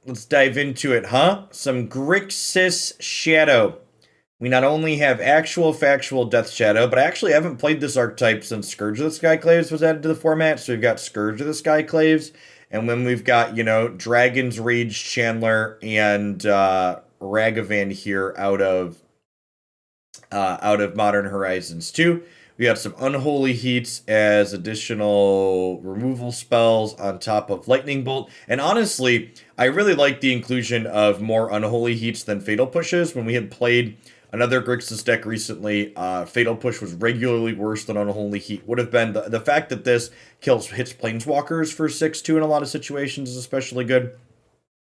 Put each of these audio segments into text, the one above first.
let's dive into it, huh? Some Grixis Shadow. We not only have actual factual Death Shadow, but I actually haven't played this archetype since Scourge of the Skyclaves was added to the format. So we've got Scourge of the Skyclaves, and then we've got, Dragon's Rage Chandler and Ragavan here out of Modern Horizons 2. We got some Unholy Heats as additional removal spells on top of Lightning Bolt. And honestly, I really like the inclusion of more Unholy Heats than Fatal Pushes. When we had played another Grixis deck recently, Fatal Push was regularly worse than Unholy Heat. Would have been the fact that this hits Planeswalkers for 6-2 in a lot of situations is especially good.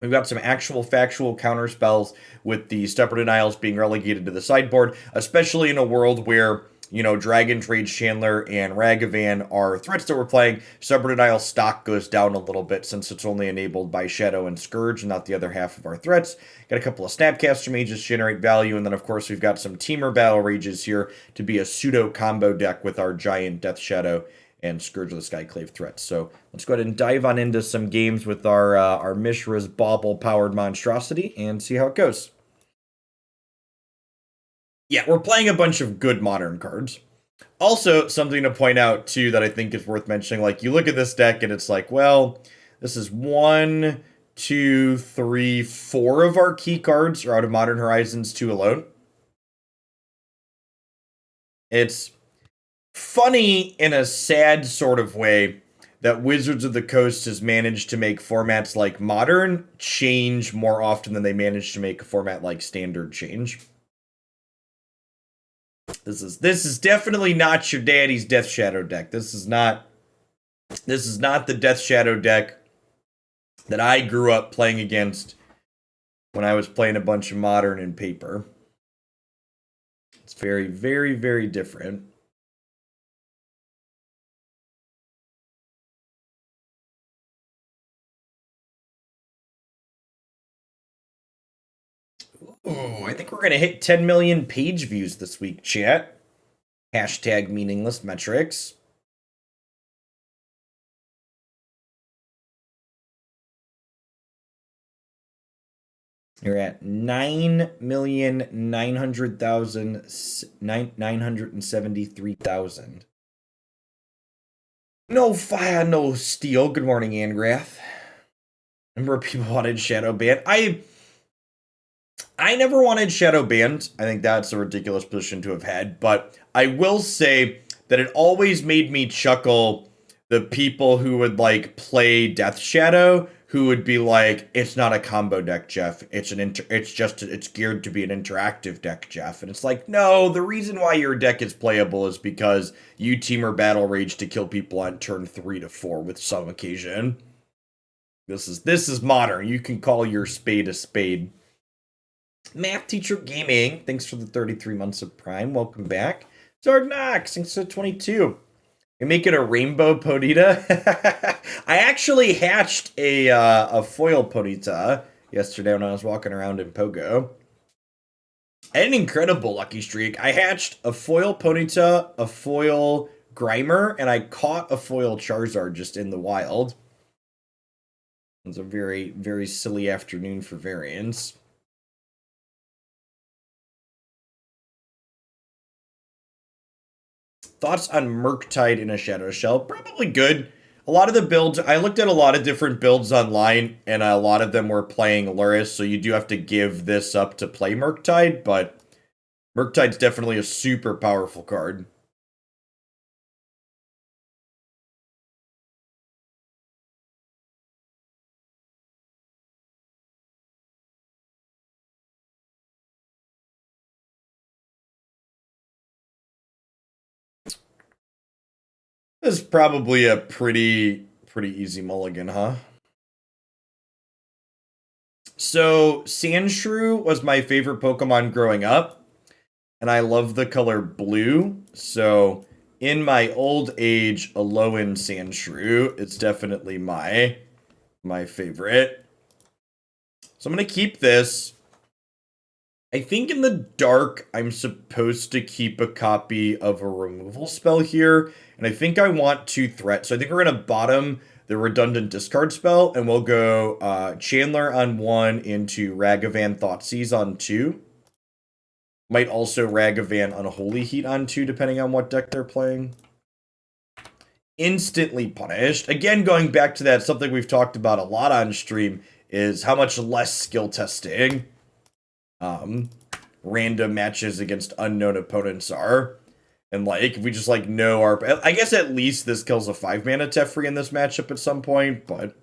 We've got some actual factual counter spells with the Stubborn Denials being relegated to the sideboard, especially in a world where, Dragon's Rage Chandler and Ragavan are threats that we're playing. Stubborn Denial stock goes down a little bit since it's only enabled by Shadow and Scourge and not the other half of our threats. Got a couple of Snapcaster Mages generate value, and then of course we've got some Temur Battle Rages here to be a pseudo combo deck with our giant Death Shadow and Scourge of the Skyclave threats. So let's go ahead and dive on into some games with our Mishra's Bauble powered monstrosity and see how it goes. Yeah, we're playing a bunch of good modern cards. Also, something to point out, too, that I think is worth mentioning. Like, you look at this deck, and it's like, well, this is 1, 2, 3, 4 of our key cards are out of Modern Horizons 2 alone. It's funny in a sad sort of way that Wizards of the Coast has managed to make formats like Modern change more often than they manage to make a format like Standard change. This is definitely not your daddy's Death Shadow deck. This is not the Death Shadow deck that I grew up playing against when I was playing a bunch of Modern in paper. It's very, very, very different. Ooh, I think we're going to hit 10 million page views this week, chat. Hashtag meaningless metrics. You're at 9,973,000. No fire, no steel. Good morning, Angrath. Remember people wanted Shadow Ban? I never wanted Shadow Banned. I think that's a ridiculous position to have had. But I will say that it always made me chuckle the people who would play Death Shadow, who would be like, "It's not a combo deck, Jeff. It's geared to be an interactive deck, Jeff." And it's like, no, the reason why your deck is playable is because you Temur Battle Rage to kill people on turn 3 to 4 with some occasion. This is modern. You can call your spade a spade. Math Teacher Gaming, thanks for the 33 months of Prime. Welcome back. Zardnox, thanks for 22. You make it a rainbow Ponyta? I actually hatched a foil Ponyta yesterday when I was walking around in Pogo. I had an incredible lucky streak. I hatched a foil Ponyta, a foil Grimer, and I caught a foil Charizard just in the wild. It was a very, very silly afternoon for variants. Thoughts on Murktide in a Shadow Shell? Probably good. A lot of the builds, I looked at a lot of different builds online, and a lot of them were playing Lurrus, so you do have to give this up to play Murktide, but Murktide's definitely a super powerful card. This is probably a pretty easy mulligan, huh? So, Sandshrew was my favorite Pokemon growing up, and I love the color blue, so in my old age, Alolan Sandshrew is definitely my favorite. So I'm going to keep this. I think in the dark, I'm supposed to keep a copy of a removal spell here, and I think I want 2 threats. So I think we're going to bottom the redundant discard spell, and we'll go Chandler on 1 into Ragavan Thoughtseize on 2. Might also Ragavan Unholy Heat on 2, depending on what deck they're playing. Instantly punished. Again, going back to that, something we've talked about a lot on stream is how much less skill testing random matches against unknown opponents are. And, like, we just, like, know our... I guess at least this kills a 5-mana Teferi in this matchup at some point, but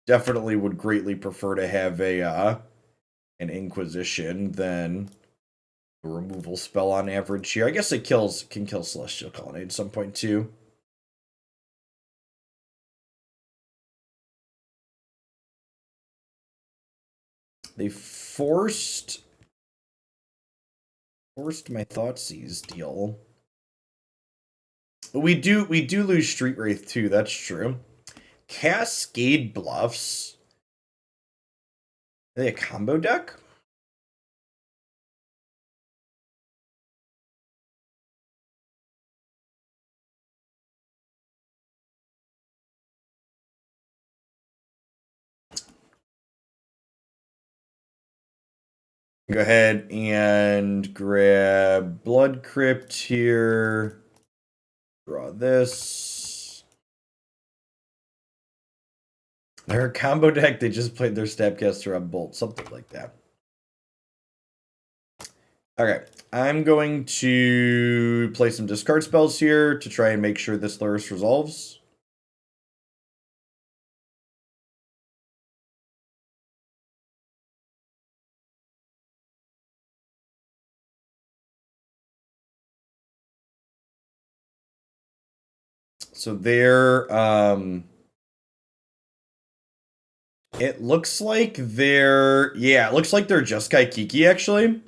definitely would greatly prefer to have an Inquisition than a removal spell on average here. I guess it can kill Celestial Colonnade at some point, too. They forced my Thoughtseize deal. But we do lose Street Wraith too, that's true. Cascade Bluffs. Are they a combo deck? Go ahead and grab Blood Crypt here. Draw this. They're a combo deck. They just played their Snapcaster on Bolt. Something like that. Okay. I'm going to play some discard spells here to try and make sure this Lurrus resolves. So they're, it looks like they're, yeah, it looks like they're just Kaikiki, actually.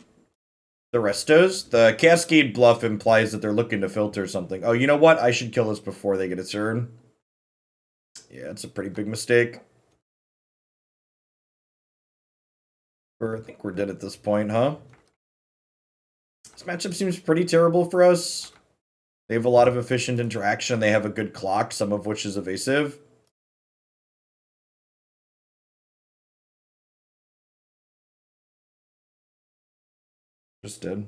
The restos. The Cascade Bluff implies that they're looking to filter something. Oh, you know what? I should kill this before they get a turn. Yeah, it's a pretty big mistake. I think we're dead at this point, huh? This matchup seems pretty terrible for us. They have a lot of efficient interaction. They have a good clock, some of which is evasive. Just did.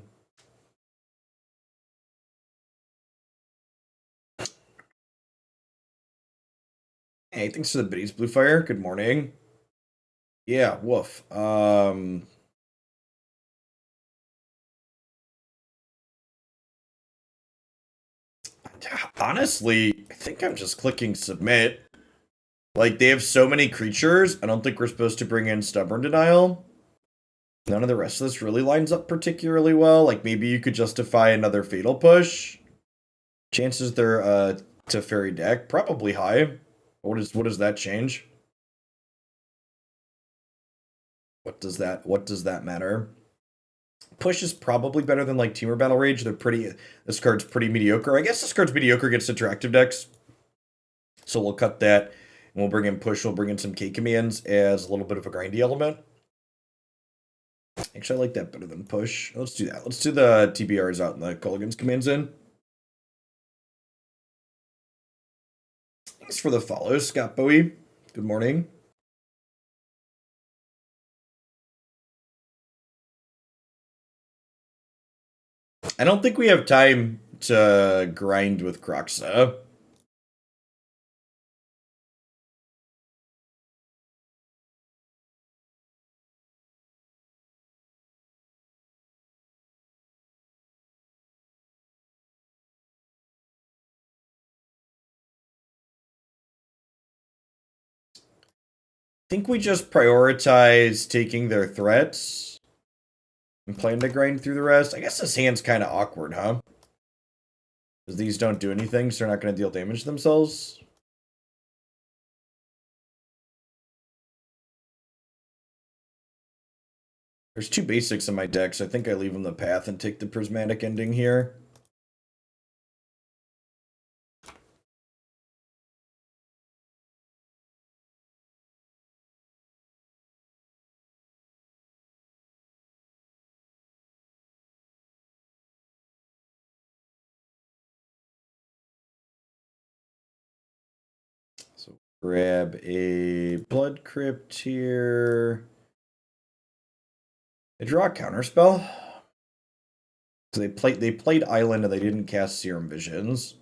Hey, thanks for the biddies, Bluefire. Good morning. Yeah, woof. Honestly, I think I'm just clicking submit. Like, they have so many creatures, I don't think we're supposed to bring in Stubborn Denial. None of the rest of this really lines up particularly well. Like, maybe you could justify another Fatal Push. Chances they're Teferi deck, probably high. What does that change? What does that matter? Push is probably better than, like, Temur Battle Rage. This card's pretty mediocre. I guess this card's mediocre against interactive decks. So we'll cut that, and we'll bring in Push. We'll bring in some K commands as a little bit of a grindy element. Actually, I like that better than Push. Let's do that. Let's do the TBRs out and the Kolaghan's commands in. Thanks for the follow, Scott Bowie. Good morning. I don't think we have time to grind with Kroxa. I think we just prioritize taking their threats and plan to grind through the rest. I guess this hand's kind of awkward, huh? Because these don't do anything, so they're not going to deal damage to themselves. There's 2 basics in my deck, so I think I leave them the path and take the prismatic ending here. So Grab a Blood Crypt here. They draw a Counterspell. So they played Island and they didn't cast Serum Visions.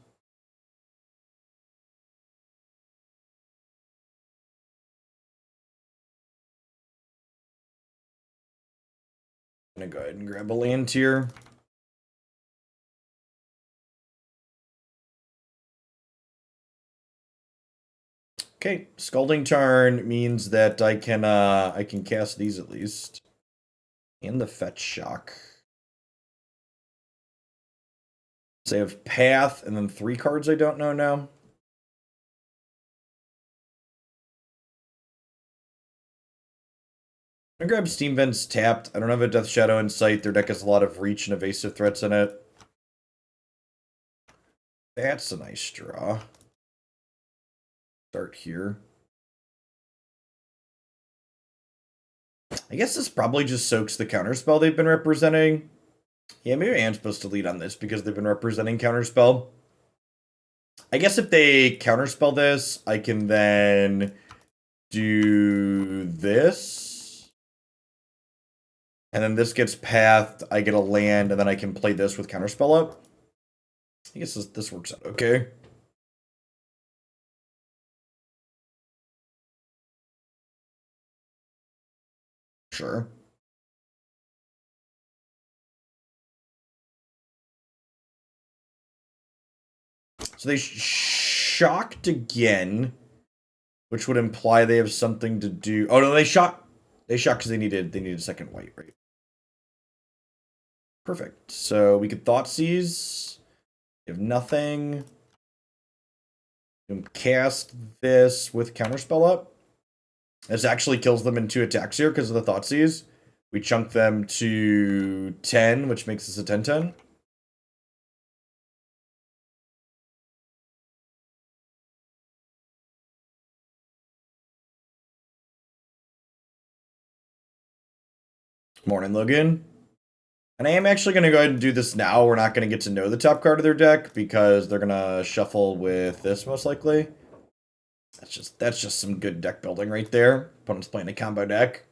I'm gonna go ahead and grab a land here. Okay, Scalding Tarn means that I can cast these at least. And the Fetch Shock. So I have Path and then 3 cards I don't know now. I'm gonna grab Steam Vents tapped. I don't have a Death Shadow in sight. Their deck has a lot of reach and evasive threats in it. That's a nice draw. Start here. I guess this probably just soaks the Counterspell they've been representing. Yeah, maybe I am supposed to lead on this because they've been representing Counterspell. I guess if they Counterspell this, I can then do this. And then this gets pathed, I get a land, and then I can play this with Counterspell up. I guess this works out okay. Sure. So they shocked again, which would imply they have something to do. Oh no, they shocked. They shocked because they needed a second white, right? Perfect. So we could Thoughtseize. We have nothing. We can cast this with Counterspell up. This actually kills them in 2 attacks here because of the Thoughtseize. We chunk them to 10, which makes this a 10-10. Morning, Logan. And I am actually going to go ahead and do this now. We're not going to get to know the top card of their deck because they're going to shuffle with this most likely. That's just some good deck building right there. Opponent's playing a combo deck.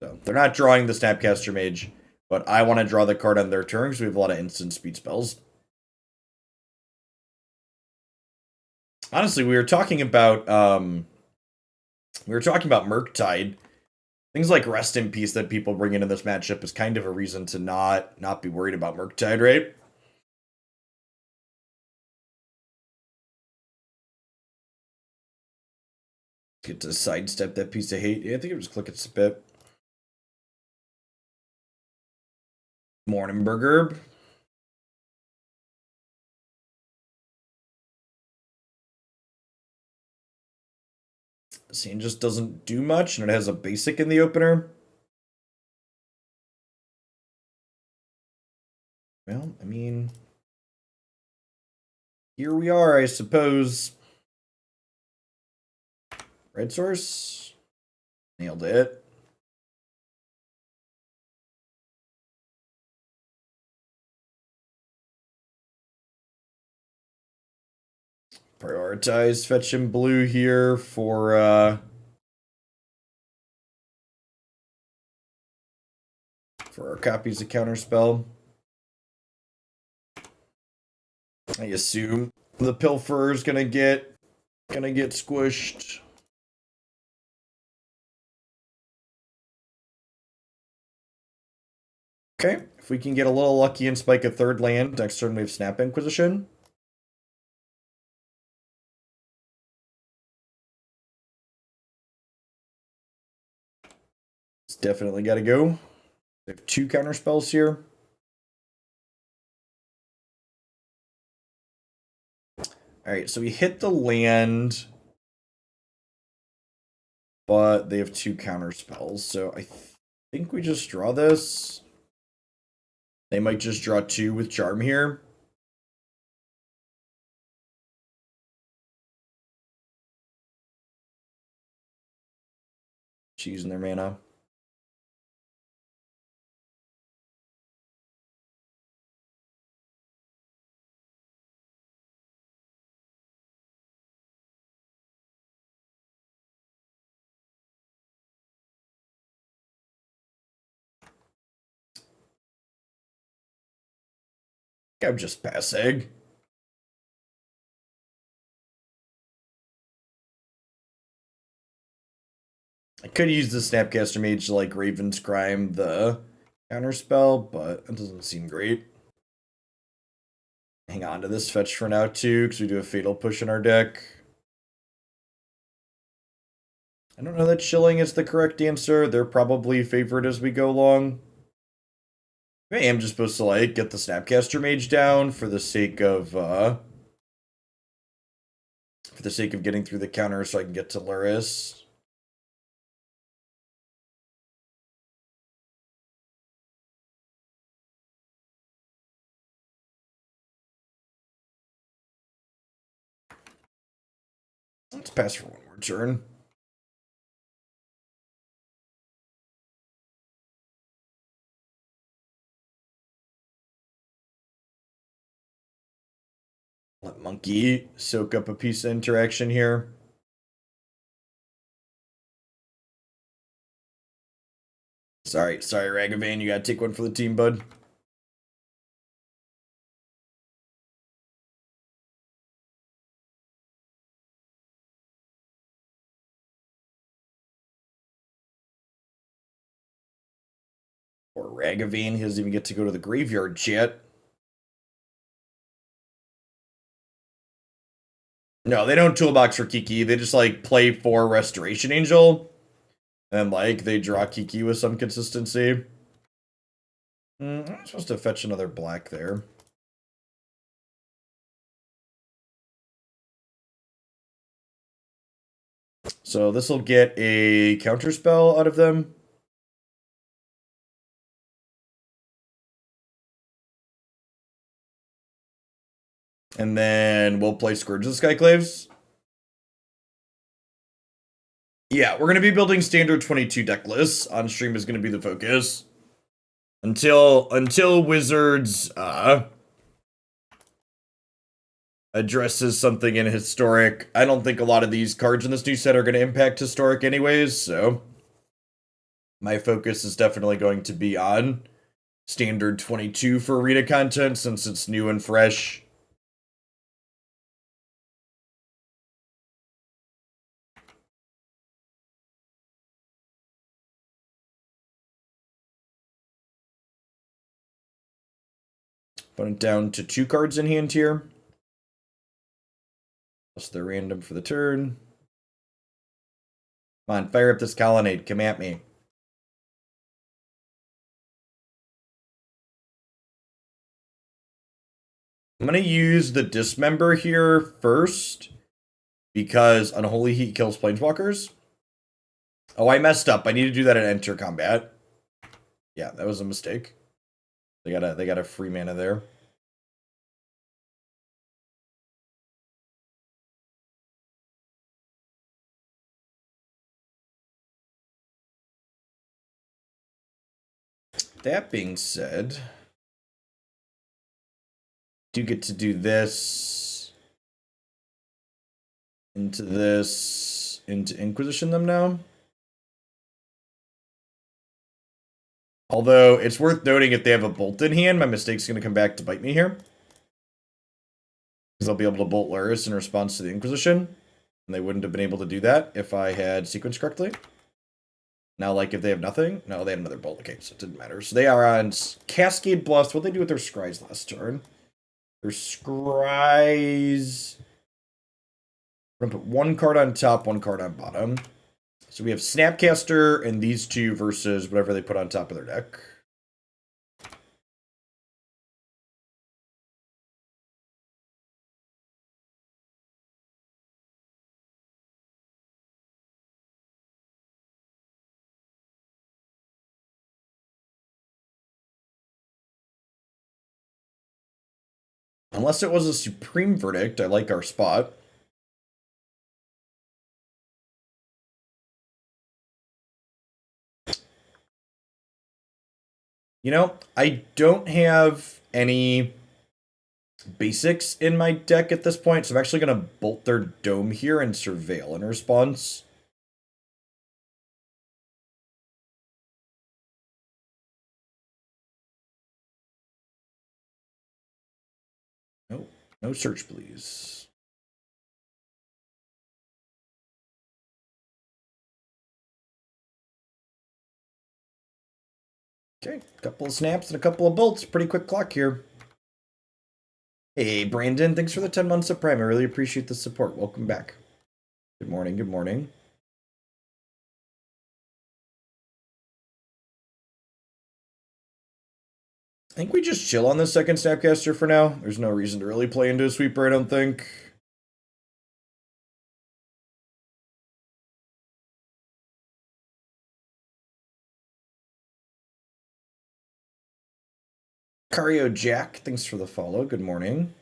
So they're not drawing the Snapcaster Mage, but I want to draw the card on their turn because we have a lot of instant speed spells. Honestly, we were talking about Murktide. Things like Rest in Peace that people bring into this matchup is kind of a reason to not be worried about Murktide, right? Get to sidestep that piece of hate. Yeah, I think it was click it spit. Morning Burger. Scene just doesn't do much, and it has a basic in the opener. Well, I mean, here we are, I suppose. Red source. Nailed it. Prioritize fetch in blue here for our copies of Counterspell. I assume the Pilferer is gonna get squished. Okay, if we can get a little lucky and spike a 3rd land, next turn we have Snap Inquisition. It's definitely gotta go. We have 2 counterspells here. Alright, so we hit the land, but they have 2 counterspells, so I think we just draw this. They might just draw 2 with Charm here. Using their mana. I'm just passing. I could use the Snapcaster Mage to like Raven's Crime the counterspell, but it doesn't seem great. Hang on to this fetch for now too, because we do a Fatal Push in our deck. I don't know that Chilling is the correct answer. They're probably favored as we go along. I am just supposed to like get the Snapcaster Mage down for the sake of getting through the counter so I can get to Lurrus. Let's pass for one more turn. Let Monkey soak up a piece of interaction here. Sorry, Ragavan, you gotta take one for the team, bud. Or Ragavan, he doesn't even get to go to the graveyard yet. No, they don't toolbox for Kiki. They just like play for Restoration Angel. And like they draw Kiki with some consistency. I'm supposed to fetch another black there. So this will get a counterspell out of them. And then we'll play Scourge of the Skyclaves. Yeah, we're going to be building standard 22 deck lists. On stream is going to be the focus. Until Wizards addresses something in Historic. I don't think a lot of these cards in this new set are going to impact Historic anyways, so my focus is definitely going to be on standard 22 for arena content since it's new and fresh. Put it down to 2 cards in hand here. Plus they're random for the turn. Come on, fire up this colonnade. Come at me. I'm going to use the Dismember here first because Unholy Heat kills Planeswalkers. Oh, I messed up. I need to do that at Enter Combat. Yeah, that was a mistake. They got a free mana there. That being said, do get to do this into this into Inquisition them now. Although it's worth noting if they have a bolt in hand, my mistake's going to come back to bite me here. Because I'll be able to bolt Lurrus in response to the Inquisition. And they wouldn't have been able to do that if I had sequenced correctly. Now, like, if they have nothing... No, they had another bolt. Okay, so it didn't matter. So they are on Cascade Bluffs. What'd they do with their Scries last turn? Their Scries... We're going to put 1 card on top, 1 card on bottom. So we have Snapcaster and these 2 versus whatever they put on top of their deck. Unless it was a Supreme Verdict, I like our spot. You know, I don't have any basics in my deck at this point, so I'm actually going to bolt their Dome here and Surveil in response. No search, please. Okay, a couple of snaps and a couple of bolts. Pretty quick clock here. Hey, Brandon, thanks for the 10 months of Prime. I really appreciate the support. Welcome back. Good morning, good morning. I think we just chill on the second Snapcaster for now. There's no reason to really play into a sweeper, I don't think. Cario Jack, thanks for the follow. Good morning.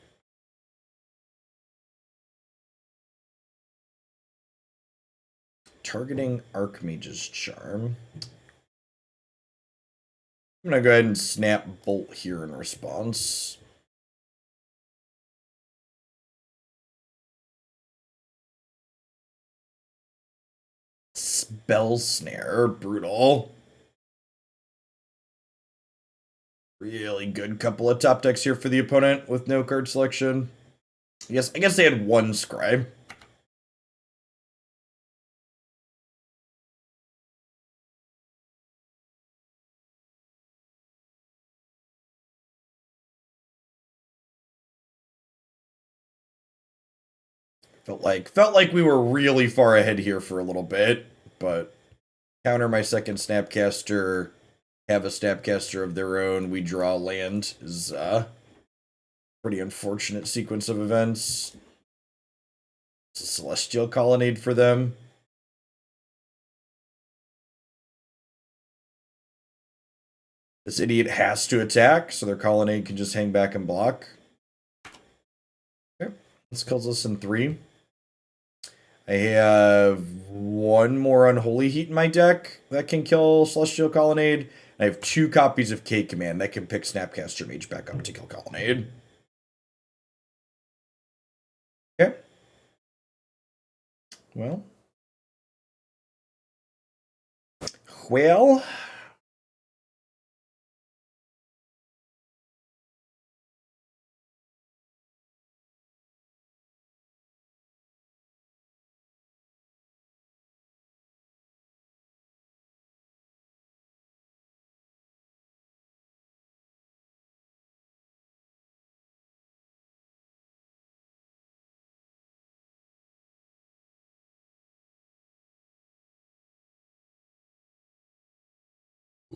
Targeting Archmage's Charm. I'm gonna go ahead and snap Bolt here in response. Spell Snare, brutal. Really good couple of top decks here for the opponent with no card selection. Yes, I guess they had one Scribe. Felt like we were really far ahead here for a little bit, but counter my second Snapcaster, have a Snapcaster of their own, we draw land is pretty unfortunate sequence of events. It's a Celestial Colonnade for them. This idiot has to attack, so their Colonnade can just hang back and block. Okay, this kills us in 3. I have one more Unholy Heat in my deck that can kill Celestial Colonnade. I have 2 copies of K Command that can pick Snapcaster Mage back up to kill Colonnade. Okay. Well.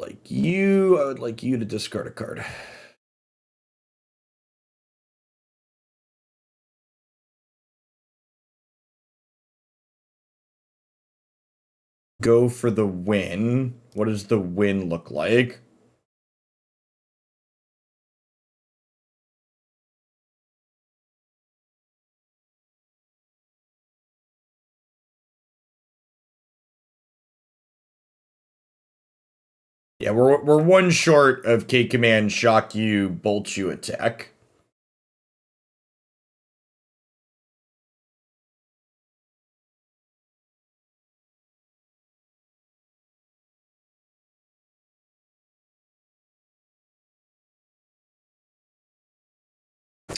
I would like you to discard a card. Go for the win. What does the win look like? Yeah, we're one short of K Command, Shock You, Bolt You, attack.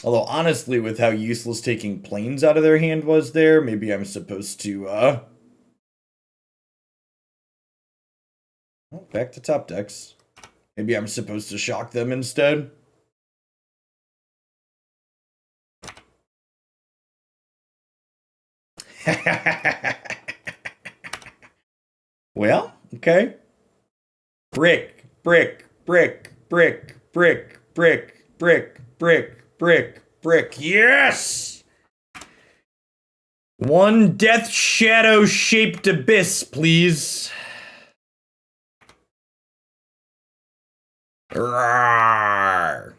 Although, honestly, with how useless taking planes out of their hand was there, maybe I'm supposed to, oh, back to top decks. Maybe I'm supposed to shock them instead. Well, okay. Brick, brick, brick, brick, brick, brick, brick, brick, brick, brick. Yes! One Death Shadow shaped abyss, please. Rawr.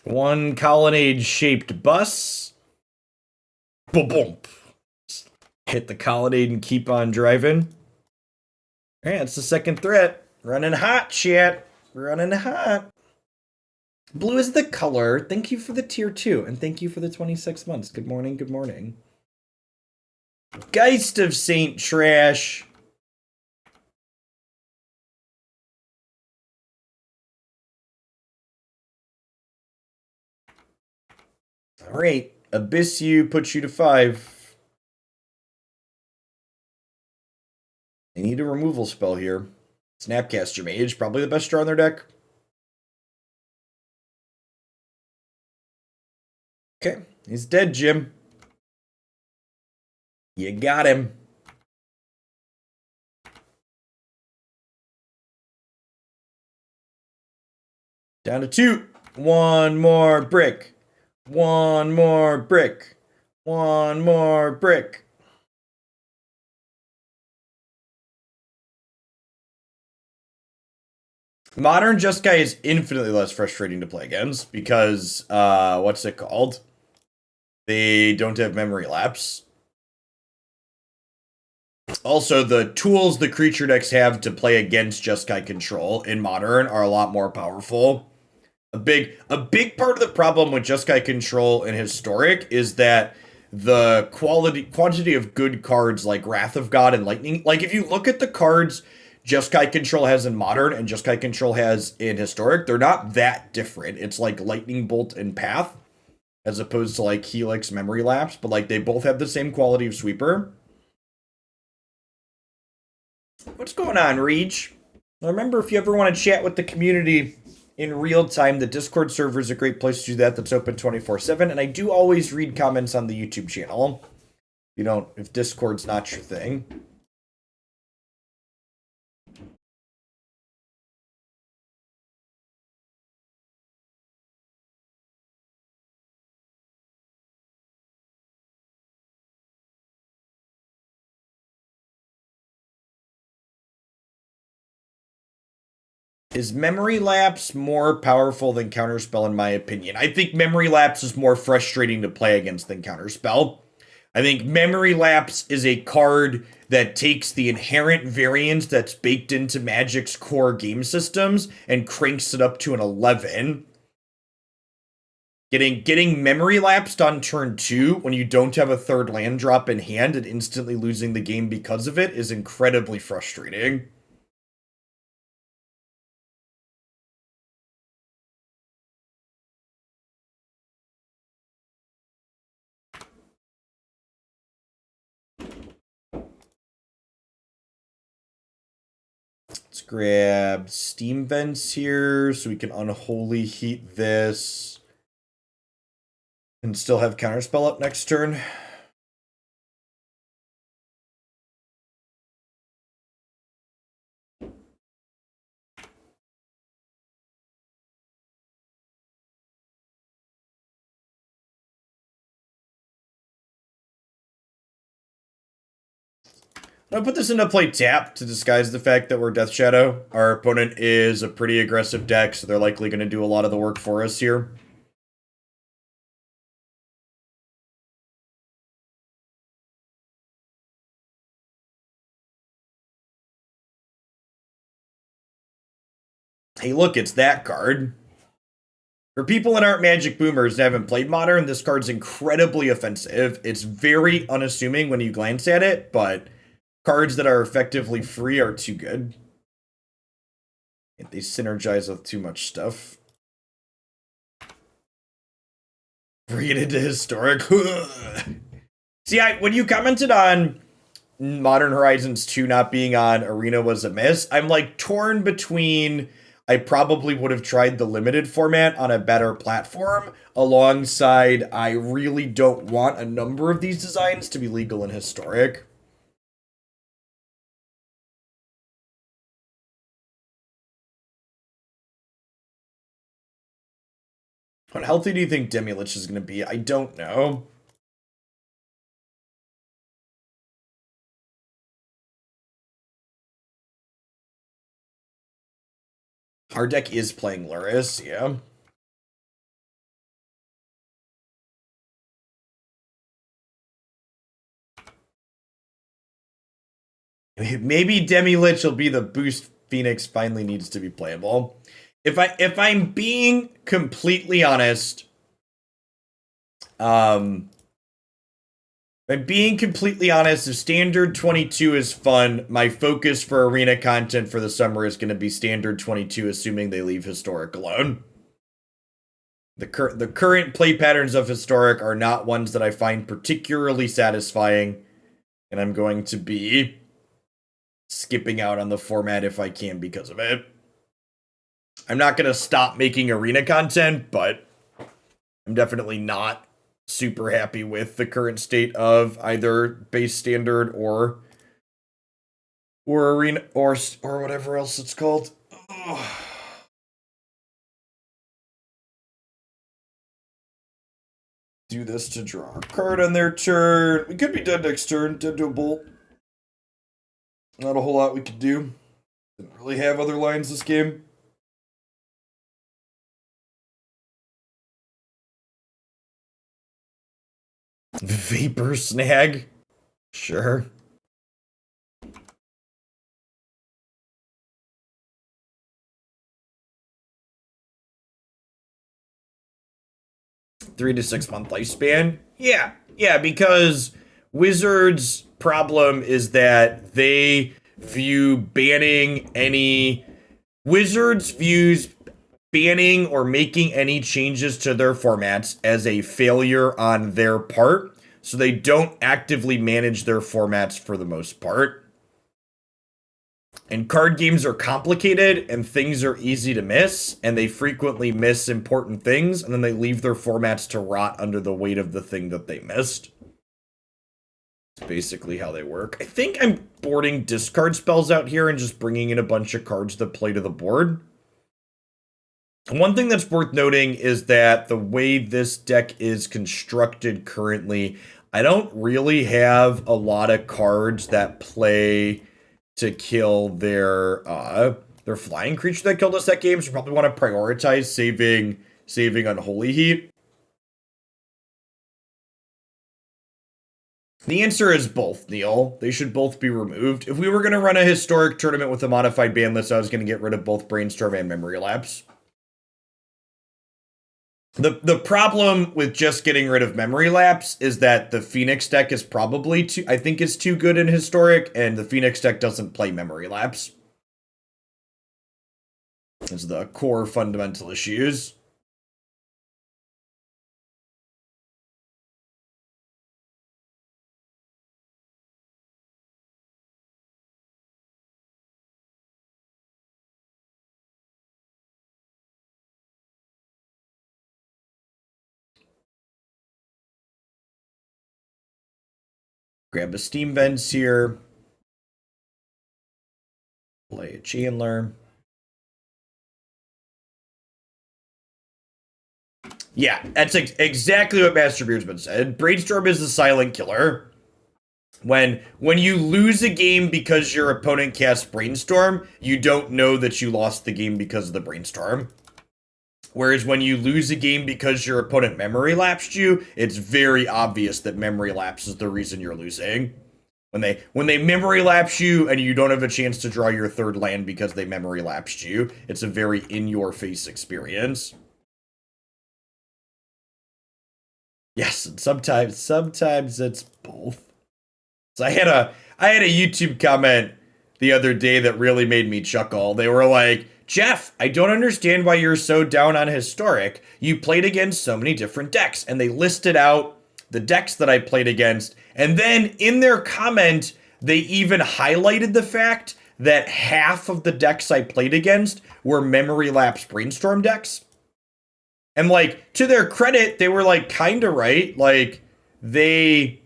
One colonnade shaped bus. Boom. Hit the colonnade and keep on driving. Alright, it's the second threat. Running hot, chat. Running hot. Blue is the color. Thank you for the tier 2. And thank you for the 26 months. Good morning, good morning. Geist of Saint Trash. Alright, Abyss you, puts you to 5. They need a removal spell here. Snapcaster Mage, probably the best draw in their deck. Okay, he's dead, Jim. You got him. Down to 2. One more brick. One more brick. One more brick. Modern Jeskai is infinitely less frustrating to play against because, what's it called? They don't have memory lapse. Also, the tools the creature decks have to play against Jeskai control in Modern are a lot more powerful. A big part of the problem with Jeskai control in Historic is that the quantity of good cards like Wrath of God and Lightning, like if you look at the cards Jeskai control has in Modern and Jeskai control has in Historic, they're not that different. It's like Lightning Bolt and Path as opposed to like Helix Memory Lapse, but like they both have the same quality of sweeper. What's going on, Reach? Remember, if you ever want to chat with the community in real time, the Discord server is a great place to do that. That's open 24/7, and I do always read comments on the YouTube channel. If Discord's not your thing. Is Memory Lapse more powerful than Counterspell, in my opinion? I think Memory Lapse is more frustrating to play against than Counterspell. I think Memory Lapse is a card that takes the inherent variance that's baked into Magic's core game systems and cranks it up to an 11. Getting Memory Lapsed on turn 2 when you don't have a third land drop in hand and instantly losing the game because of it is incredibly frustrating. Let's grab Steam Vents here so we can Unholy Heat this. And still have Counterspell up next turn. I'll put this into play tap to disguise the fact that we're Death Shadow. Our opponent is a pretty aggressive deck, so they're likely going to do a lot of the work for us here. Hey, look, it's that card. For people that aren't Magic boomers and haven't played Modern, this card's incredibly offensive. It's very unassuming when you glance at it, but cards that are effectively free are too good. They synergize with too much stuff. Bring it into Historic. See, when you commented on Modern Horizons 2 not being on Arena was a miss, I'm like torn between I probably would have tried the limited format on a better platform alongside I really don't want a number of these designs to be legal in Historic. How healthy do you think Demilich is going to be? I don't know. Our deck is playing Lurrus, yeah. Maybe Demilich will be the boost Phoenix finally needs to be playable. If I'm being completely honest, if Standard 22 is fun, my focus for Arena content for the summer is going to be Standard 22, assuming they leave Historic alone. The current play patterns of Historic are not ones that I find particularly satisfying, and I'm going to be skipping out on the format if I can because of it. I'm not going to stop making arena content, but I'm definitely not super happy with the current state of either base standard or arena or whatever else it's called. Ugh. Do this to draw a card on their turn. We could be dead next turn. Dead to a bolt. Not a whole lot we could do. Didn't really have other lines this game. Vapor Snag? Sure. Three to 6 month lifespan? Yeah, because Wizards' problem is that they view banning any... Wizards views banning or making any changes to their formats as a failure on their part, so they don't actively manage their formats for the most part. And card games are complicated and things are easy to miss, and they frequently miss important things, and then they leave their formats to rot under the weight of the thing that they missed. It's basically how they work. I think I'm boarding discard spells out here and just bringing in a bunch of cards that play to the board. One thing that's worth noting is that the way this deck is constructed currently, I don't really have a lot of cards that play to kill their flying creature that killed us that game, so you probably want to prioritize saving Unholy Heat. The answer is both, Neil. They should both be removed. If we were going to run a Historic tournament with a modified ban list, I was going to get rid of both Brainstorm and Memory Lapse. The problem with just getting rid of Memory Lapse is that the Phoenix deck is probably I think it's too good in Historic, and the Phoenix deck doesn't play Memory Lapse. Those are the core fundamental issues. Grab a Steam Vents here. Play a Chandler. Yeah, that's exactly what Master Beardsman said. Brainstorm is the silent killer. When you lose a game because your opponent casts Brainstorm, you don't know that you lost the game because of the Brainstorm. Whereas when you lose a game because your opponent memory lapsed you, it's very obvious that memory lapse is the reason you're losing. When they memory lapse you and you don't have a chance to draw your third land because they memory lapsed you, it's a very in-your-face experience. Yes, and sometimes it's both. So I had a YouTube comment the other day that really made me chuckle. They were like, Jeff, I don't understand why you're so down on Historic. You played against so many different decks. And they listed out the decks that I played against. And then in their comment, they even highlighted the fact that half of the decks I played against were Memory Lapse Brainstorm decks. And like, to their credit, they were like kind of right. Like, they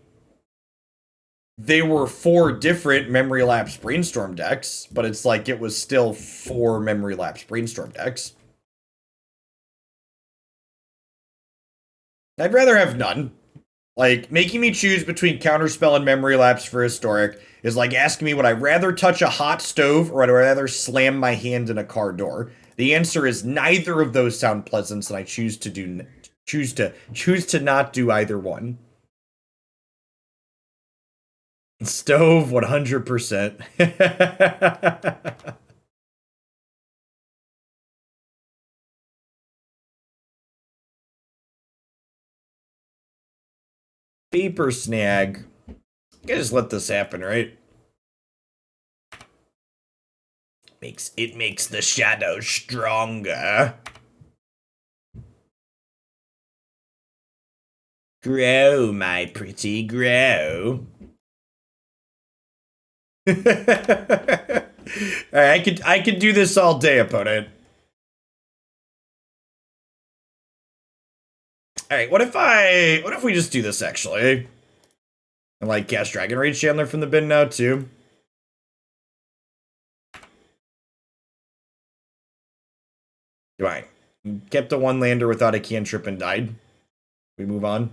were 4 different Memory Lapse Brainstorm decks, but it's like it was still 4 Memory Lapse Brainstorm decks. I'd rather have none. Like, making me choose between Counterspell and Memory Lapse for Historic is like asking me would I rather touch a hot stove or would I rather slam my hand in a car door. The answer is neither of those sound pleasant, and I choose to not do either one. Stove 100%. Vapor Snag. You can just let this happen, right? It makes the shadow stronger. Grow, my pretty, grow. Alright, I could do this all day, opponent. Alright, what if we just do this actually? And like cast Dragon Rage Chandler from the bin now too. Right. Kept a one lander without a cantrip and died. We move on.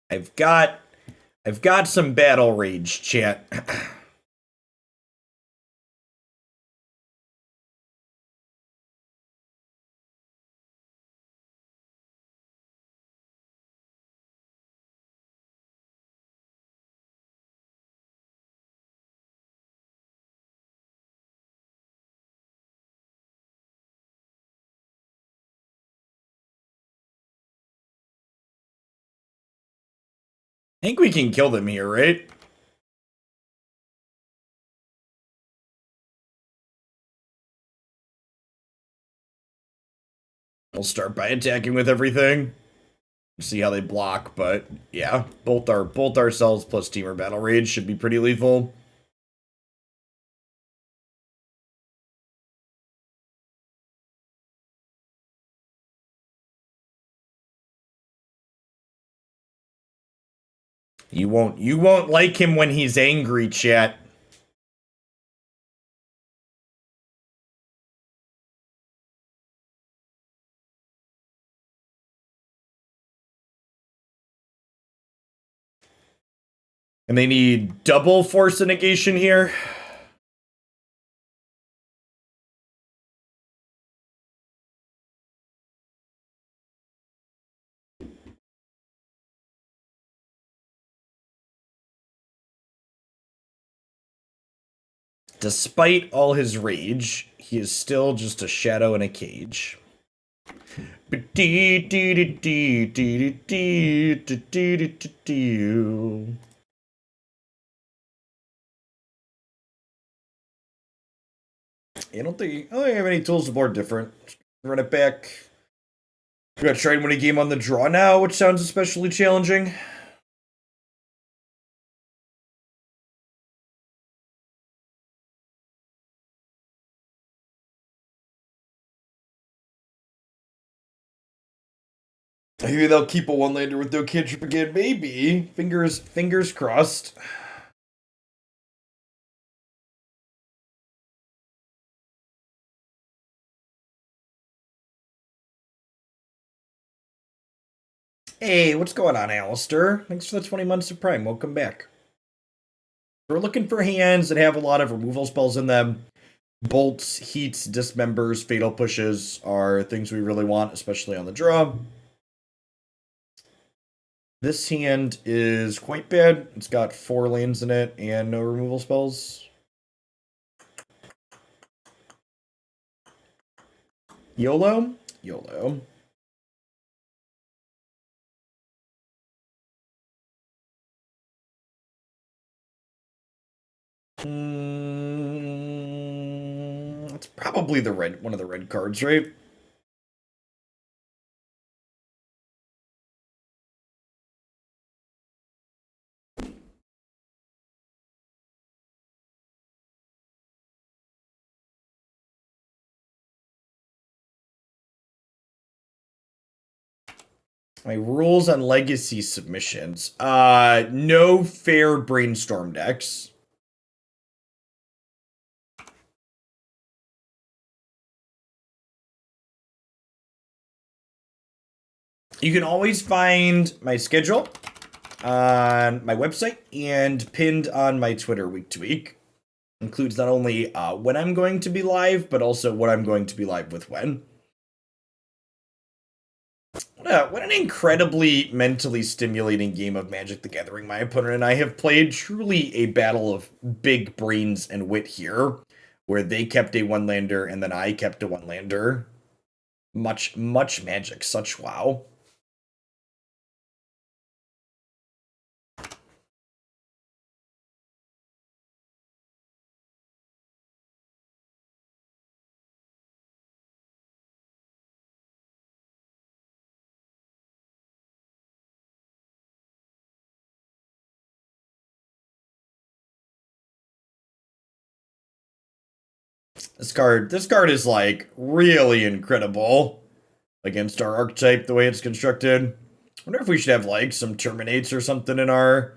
I've got some battle rage, chat. I think we can kill them here, right? We'll start by attacking with everything. See how they block, but yeah, bolt ourselves plus Temur Battle Rage should be pretty lethal. You won't like him when he's angry, chat. And they need double force of negation here. Despite all his rage, he is still just a shadow in a cage. I don't think I have any tools to board different. Run it back. We gotta try and win a game on the draw now, which sounds especially challenging. Maybe they'll keep a one-lander with no cantrip again. Maybe. Fingers crossed. Hey, what's going on, Alistair? Thanks for the 20 months of Prime. Welcome back. We're looking for hands that have a lot of removal spells in them. Bolts, heats, dismembers, fatal pushes are things we really want, especially on the draw. This hand is quite bad. It's got 4 lanes in it and no removal spells. YOLO? YOLO. It's probably the red, one of the red cards, right? My rules on legacy submissions. No fair brainstorm decks. You can always find my schedule on my website and pinned on my Twitter week to week. Includes not only when I'm going to be live, but also what I'm going to be live with when. What what an incredibly mentally stimulating game of Magic the Gathering my opponent and I have played. Truly a battle of big brains and wit here, where they kept a one-lander and then I kept a one-lander. Much Magic, such wow. This card is like really incredible against our archetype the way it's constructed. I wonder if we should have like some terminates or something in our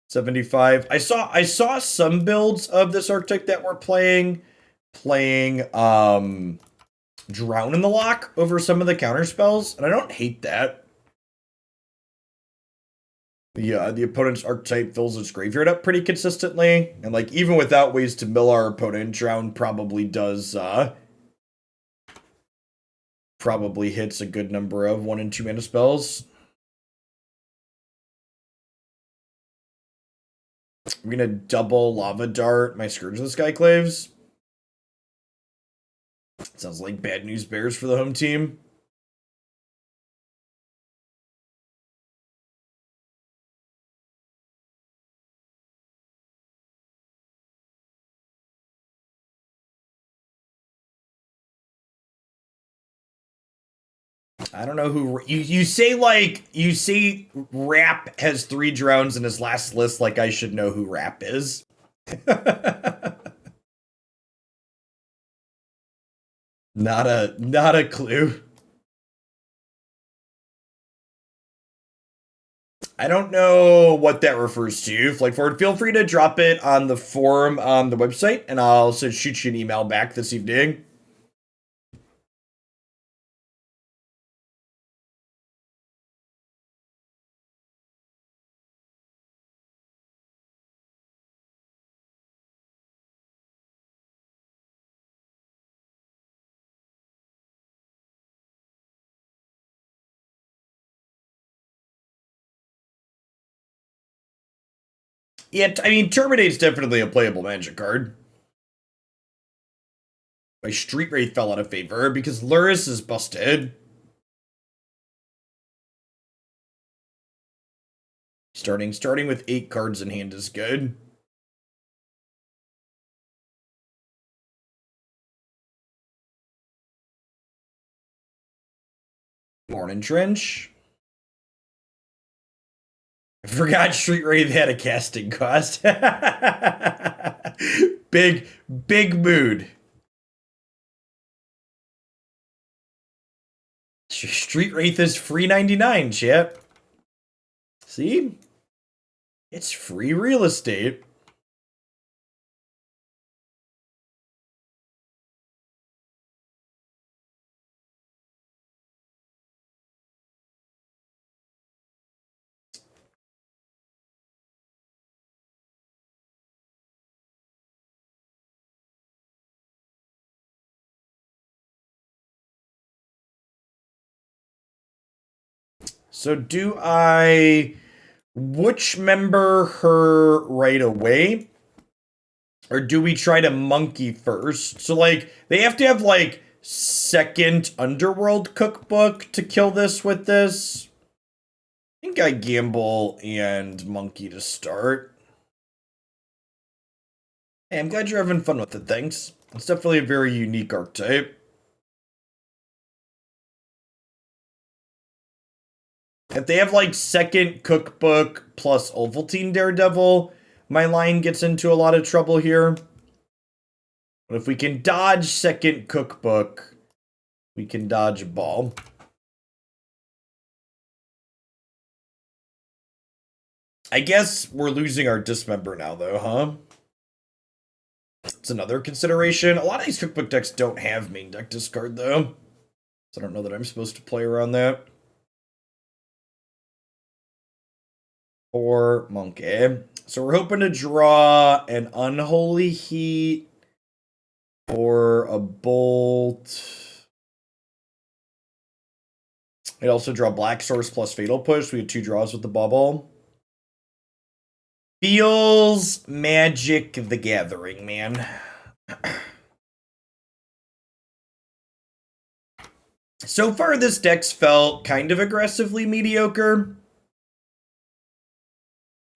75. I saw some builds of this archetype that were playing Drown in the Lock over some of the counter spells, and I don't hate that. The opponent's archetype fills its graveyard up pretty consistently, and like even without ways to mill our opponent, Drown probably does probably hits a good number of 1 and 2 mana spells. I'm gonna double Lava Dart my Scourge of the Skyclaves. Sounds like bad news bears for the home team. I don't know who you say Rap has 3 drowns in his last list, like I should know who Rap is. Not a clue. I don't know what that refers to. Flight Forward, feel free to drop it on the forum on the website, and I'll shoot you an email back this evening. Yeah, I mean, Terminate's definitely a playable Magic card. My Street Wraith fell out of favor because Lurrus is busted. Starting with 8 cards in hand is good. Morning Trench. I forgot Street Wraith had a casting cost. big mood. Street Wraith is free 99, chat. See? It's free real estate. So do I Witchmember her right away? Or do we try to monkey first? So, like, they have to have, like, second Underworld cookbook to kill this with this. I think I gamble and monkey to start. Hey, I'm glad you're having fun with it, thanks. It's definitely a very unique archetype. If they have, like, second cookbook plus Ovaltine Daredevil, my line gets into a lot of trouble here. But if we can dodge second cookbook, we can dodge a ball. I guess we're losing our Dismember now, though, huh? It's another consideration. A lot of these cookbook decks don't have main deck discard, though. So I don't know that I'm supposed to play around that. Or Monkey. So we're hoping to draw an Unholy Heat or a Bolt. I'd also draw Black Source plus Fatal Push. We had 2 draws with the Bauble. Feels Magic the Gathering, man. So far, this deck's felt kind of aggressively mediocre.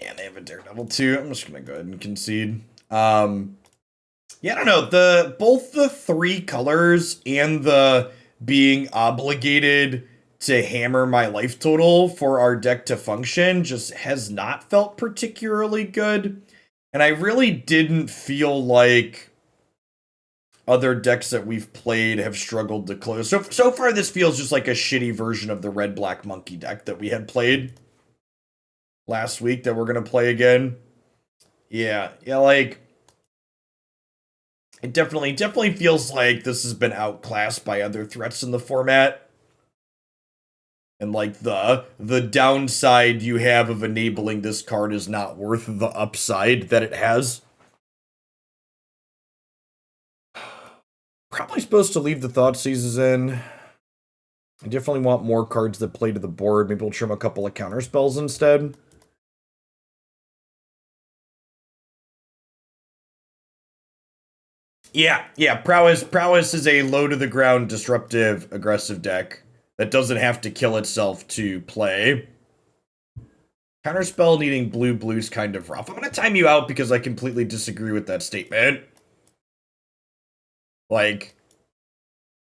Yeah, they have a Daredevil too. I'm just gonna go ahead and concede. Yeah, I don't know. Both the 3 colors and the being obligated to hammer my life total for our deck to function just has not felt particularly good. And I really didn't feel like other decks that we've played have struggled to close. So far, this feels just like a shitty version of the red-black monkey deck that we had played last week that we're going to play again. Yeah, like... It definitely feels like this has been outclassed by other threats in the format. And like the downside you have of enabling this card is not worth the upside that it has. Probably supposed to leave the Thoughtseizes in. I definitely want more cards that play to the board. Maybe we'll trim a couple of counterspells instead. Yeah, Prowess is a low-to-the-ground, disruptive, aggressive deck that doesn't have to kill itself to play. Counterspell needing blue's kind of rough. I'm going to time you out because I completely disagree with that statement. Like,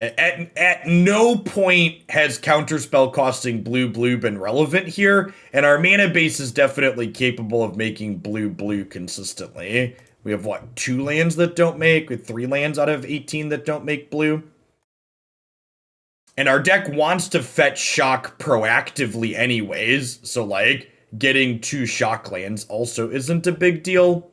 at no point has Counterspell costing blue been relevant here, and our mana base is definitely capable of making blue consistently. We have, what, 2 lands that don't make, with 3 lands out of 18 that don't make blue? And our deck wants to fetch shock proactively anyways, so, like, getting 2 shock lands also isn't a big deal.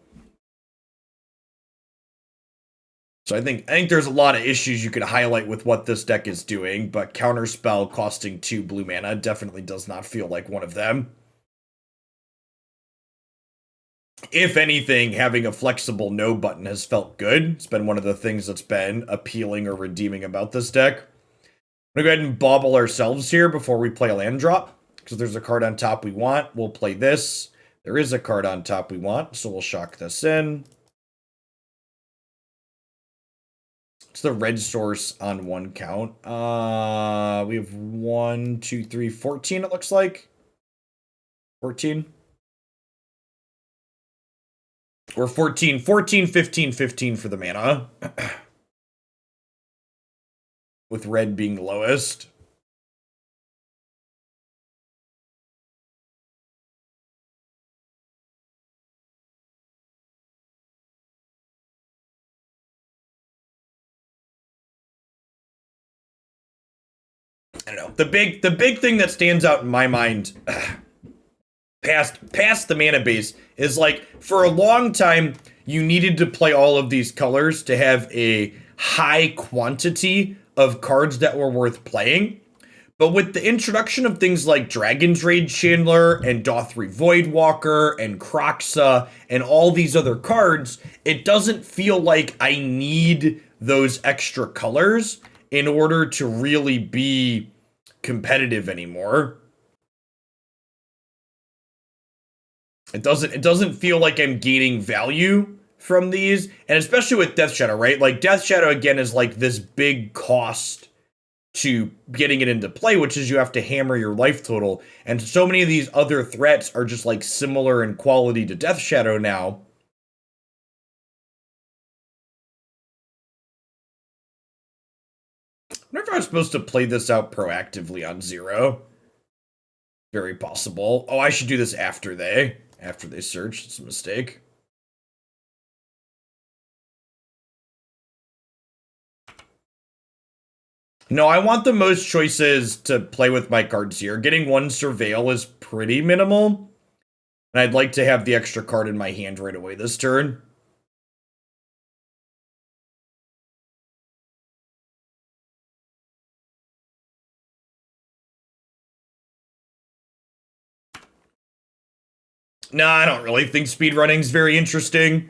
So I think there's a lot of issues you could highlight with what this deck is doing, but Counterspell costing 2 blue mana definitely does not feel like one of them. If anything, having a flexible no button has felt good. It's been one of the things that's been appealing or redeeming about this deck. I'm going to go ahead and bauble ourselves here before we play a land drop. Because there's a card on top we want, we'll play this. There is a card on top we want, so we'll shock this in. It's the red source on 1 count. We have 1, 2, 3, 14 it looks like. 14. Or 14, 15 for the mana. With red being lowest. I don't know. The big thing that stands out in my mind past the mana base is, like, for a long time you needed to play all of these colors to have a high quantity of cards that were worth playing. But with the introduction of things like Dragon's Rage Chandler and Dothri Voidwalker and Kroxa and all these other cards, it doesn't feel like I need those extra colors in order to really be competitive anymore. It doesn't feel like I'm gaining value from these, and especially with Death Shadow, right? Like, Death Shadow, again, is like this big cost to getting it into play, which is you have to hammer your life total, and so many of these other threats are just, like, similar in quality to Death Shadow now. I wonder if I was supposed to play this out proactively on 0. Very possible. Oh, I should do this after they search. It's a mistake. No, I want the most choices to play with my cards here. Getting 1 Surveil is pretty minimal. And I'd like to have the extra card in my hand right away this turn. Nah, I don't really think speedrunning's very interesting.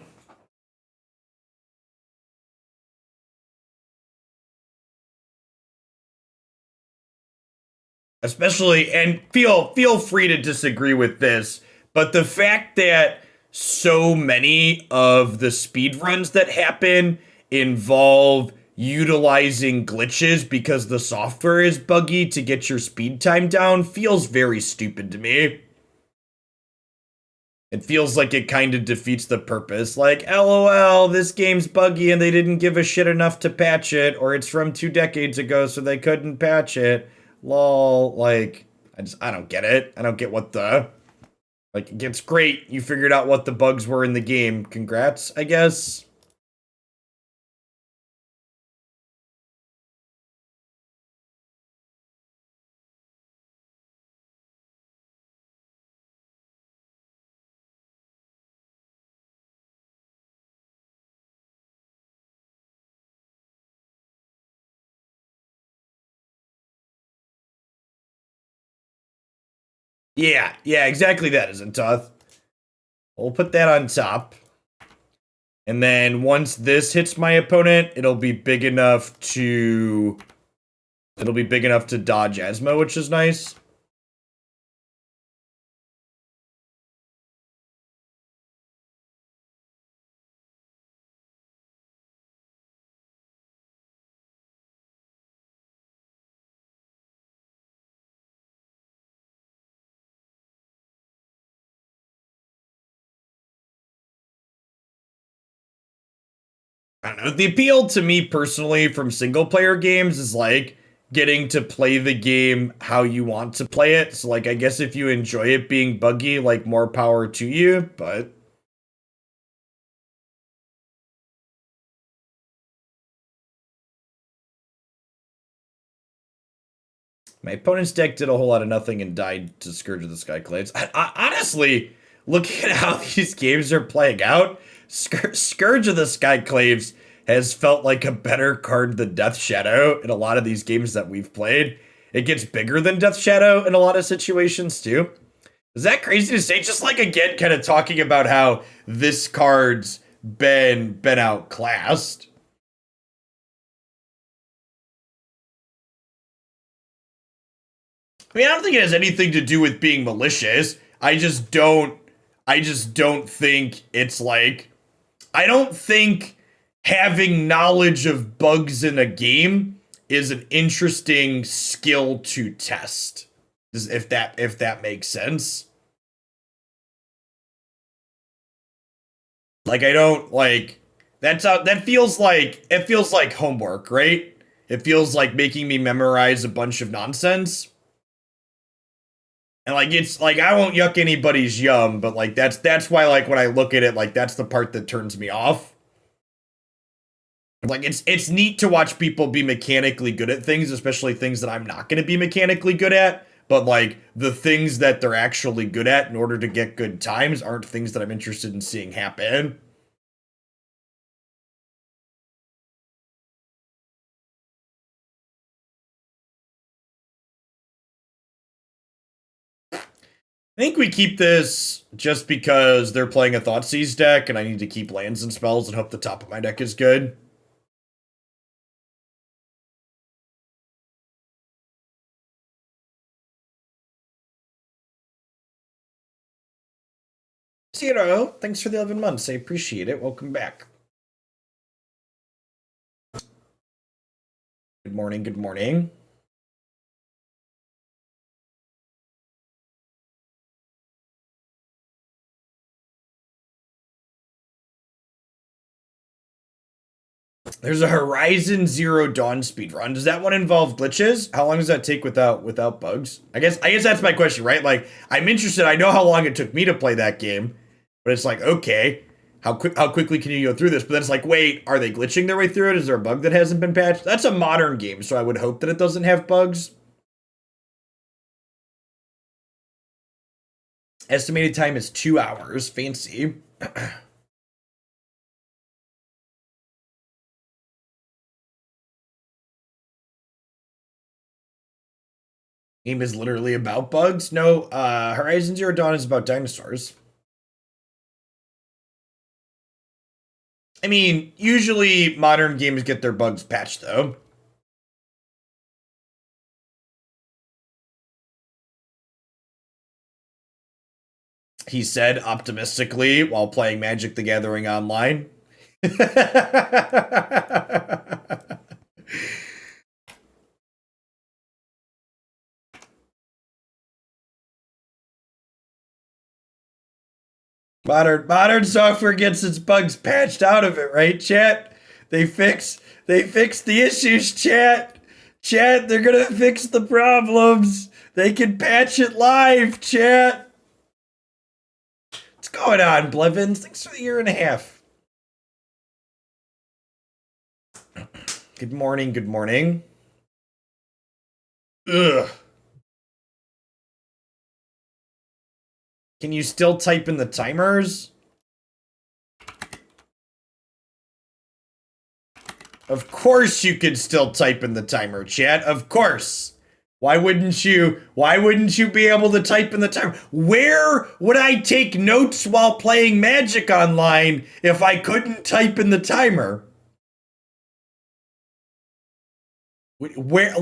Especially, and feel free to disagree with this, but the fact that so many of the speedruns that happen involve utilizing glitches because the software is buggy to get your speed time down feels very stupid to me. It feels like it kind of defeats the purpose. Like, LOL, this game's buggy and they didn't give a shit enough to patch it, or it's from 2 decades ago so they couldn't patch it. Lol, like, I don't get it. I don't get what the, like, it's great. You figured out what the bugs were in the game. Congrats, I guess. Yeah, exactly that, isn't Toth? We'll put that on top. And then once this hits my opponent, it'll be big enough to dodge Asmo, which is nice. I don't know. The appeal to me personally from single player games is like getting to play the game how you want to play it. So like I guess if you enjoy it being buggy, like more power to you, but my opponent's deck did a whole lot of nothing and died to Scourge of the Skyclaves. Honestly, looking at how these games are playing out, Scourge of the Skyclaves has felt like a better card than Death Shadow in a lot of these games that we've played. It gets bigger than Death Shadow in a lot of situations too. Is that crazy to say? Just like again, kind of talking about how this card's been outclassed. I mean, I don't think it has anything to do with being malicious. I just don't think it's like I don't think having knowledge of bugs in a game is an interesting skill to test. If that makes sense. Like I don't like that feels like homework, right? It feels like making me memorize a bunch of nonsense. And like it's like I won't yuck anybody's yum, but like that's why like when I look at it, like that's the part that turns me off. Like it's neat to watch people be mechanically good at things, especially things that I'm not going to be mechanically good at. But like the things that they're actually good at in order to get good times aren't things that I'm interested in seeing happen. I think we keep this just because they're playing a Thoughtseize deck, and I need to keep lands and spells and hope the top of my deck is good. Zero, thanks for the 11 months. I appreciate it. Welcome back. Good morning, good morning. There's a Horizon Zero Dawn speedrun. Does that one involve glitches? How long does that take without bugs? I guess that's my question, right? Like, I'm interested. I know how long it took me to play that game, but it's like, okay, how quickly can you go through this? But then it's like, wait, are they glitching their way through it? Is there a bug that hasn't been patched? That's a modern game, so I would hope that it doesn't have bugs. Estimated time is 2 hours. Fancy. Game is literally about bugs. No, Horizon Zero Dawn is about dinosaurs. I mean, usually modern games get their bugs patched though. he said optimistically while playing Magic the Gathering online. Modern software gets its bugs patched out of it, right, chat? They fix the issues, chat. Chat, they're gonna fix the problems. They can patch it live, chat. What's going on, Blevins? Thanks for the year and a half. Good morning, good morning. Ugh. Can you still type in the timers? Of course you can still type in the timer, chat. Of course. Why wouldn't you be able to type in the timer? Where would I take notes while playing Magic online if I couldn't type in the timer? Where,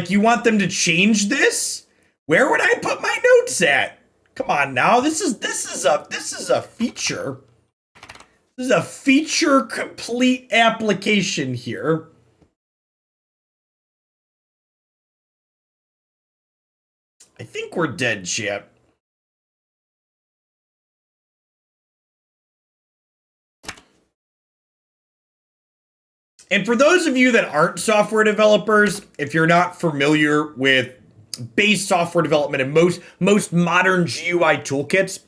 you want them to change this? Where would I put my notes at? Come on now, this is a feature. This is a feature complete application here. I think we're dead, chat. And for those of you that aren't software developers, if you're not familiar with base software development and most modern GUI toolkits,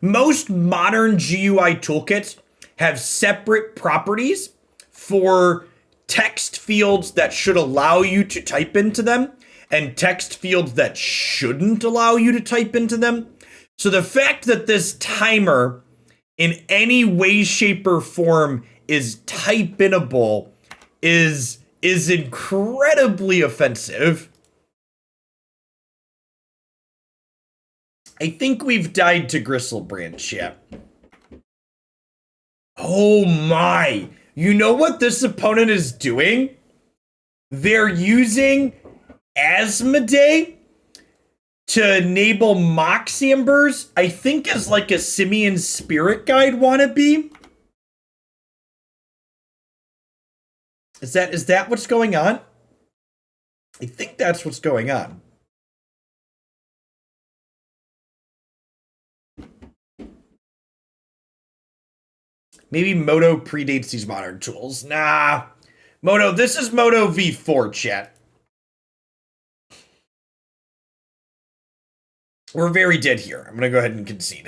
most modern GUI toolkits have separate properties for text fields that should allow you to type into them and text fields that shouldn't allow you to type into them. So the fact that this timer in any way, shape, or form is type-inable is incredibly offensive. I think we've died to Gristlebrand, chat. Oh my! You know what this opponent is doing? They're using Asmodee to enable Mox Ambers, I think as like a Simian Spirit Guide wannabe. Is that what's going on? I think that's what's going on. Maybe Moto predates these modern tools. Nah. Moto, this is Moto V4, chat. We're very dead here. I'm going to go ahead and concede.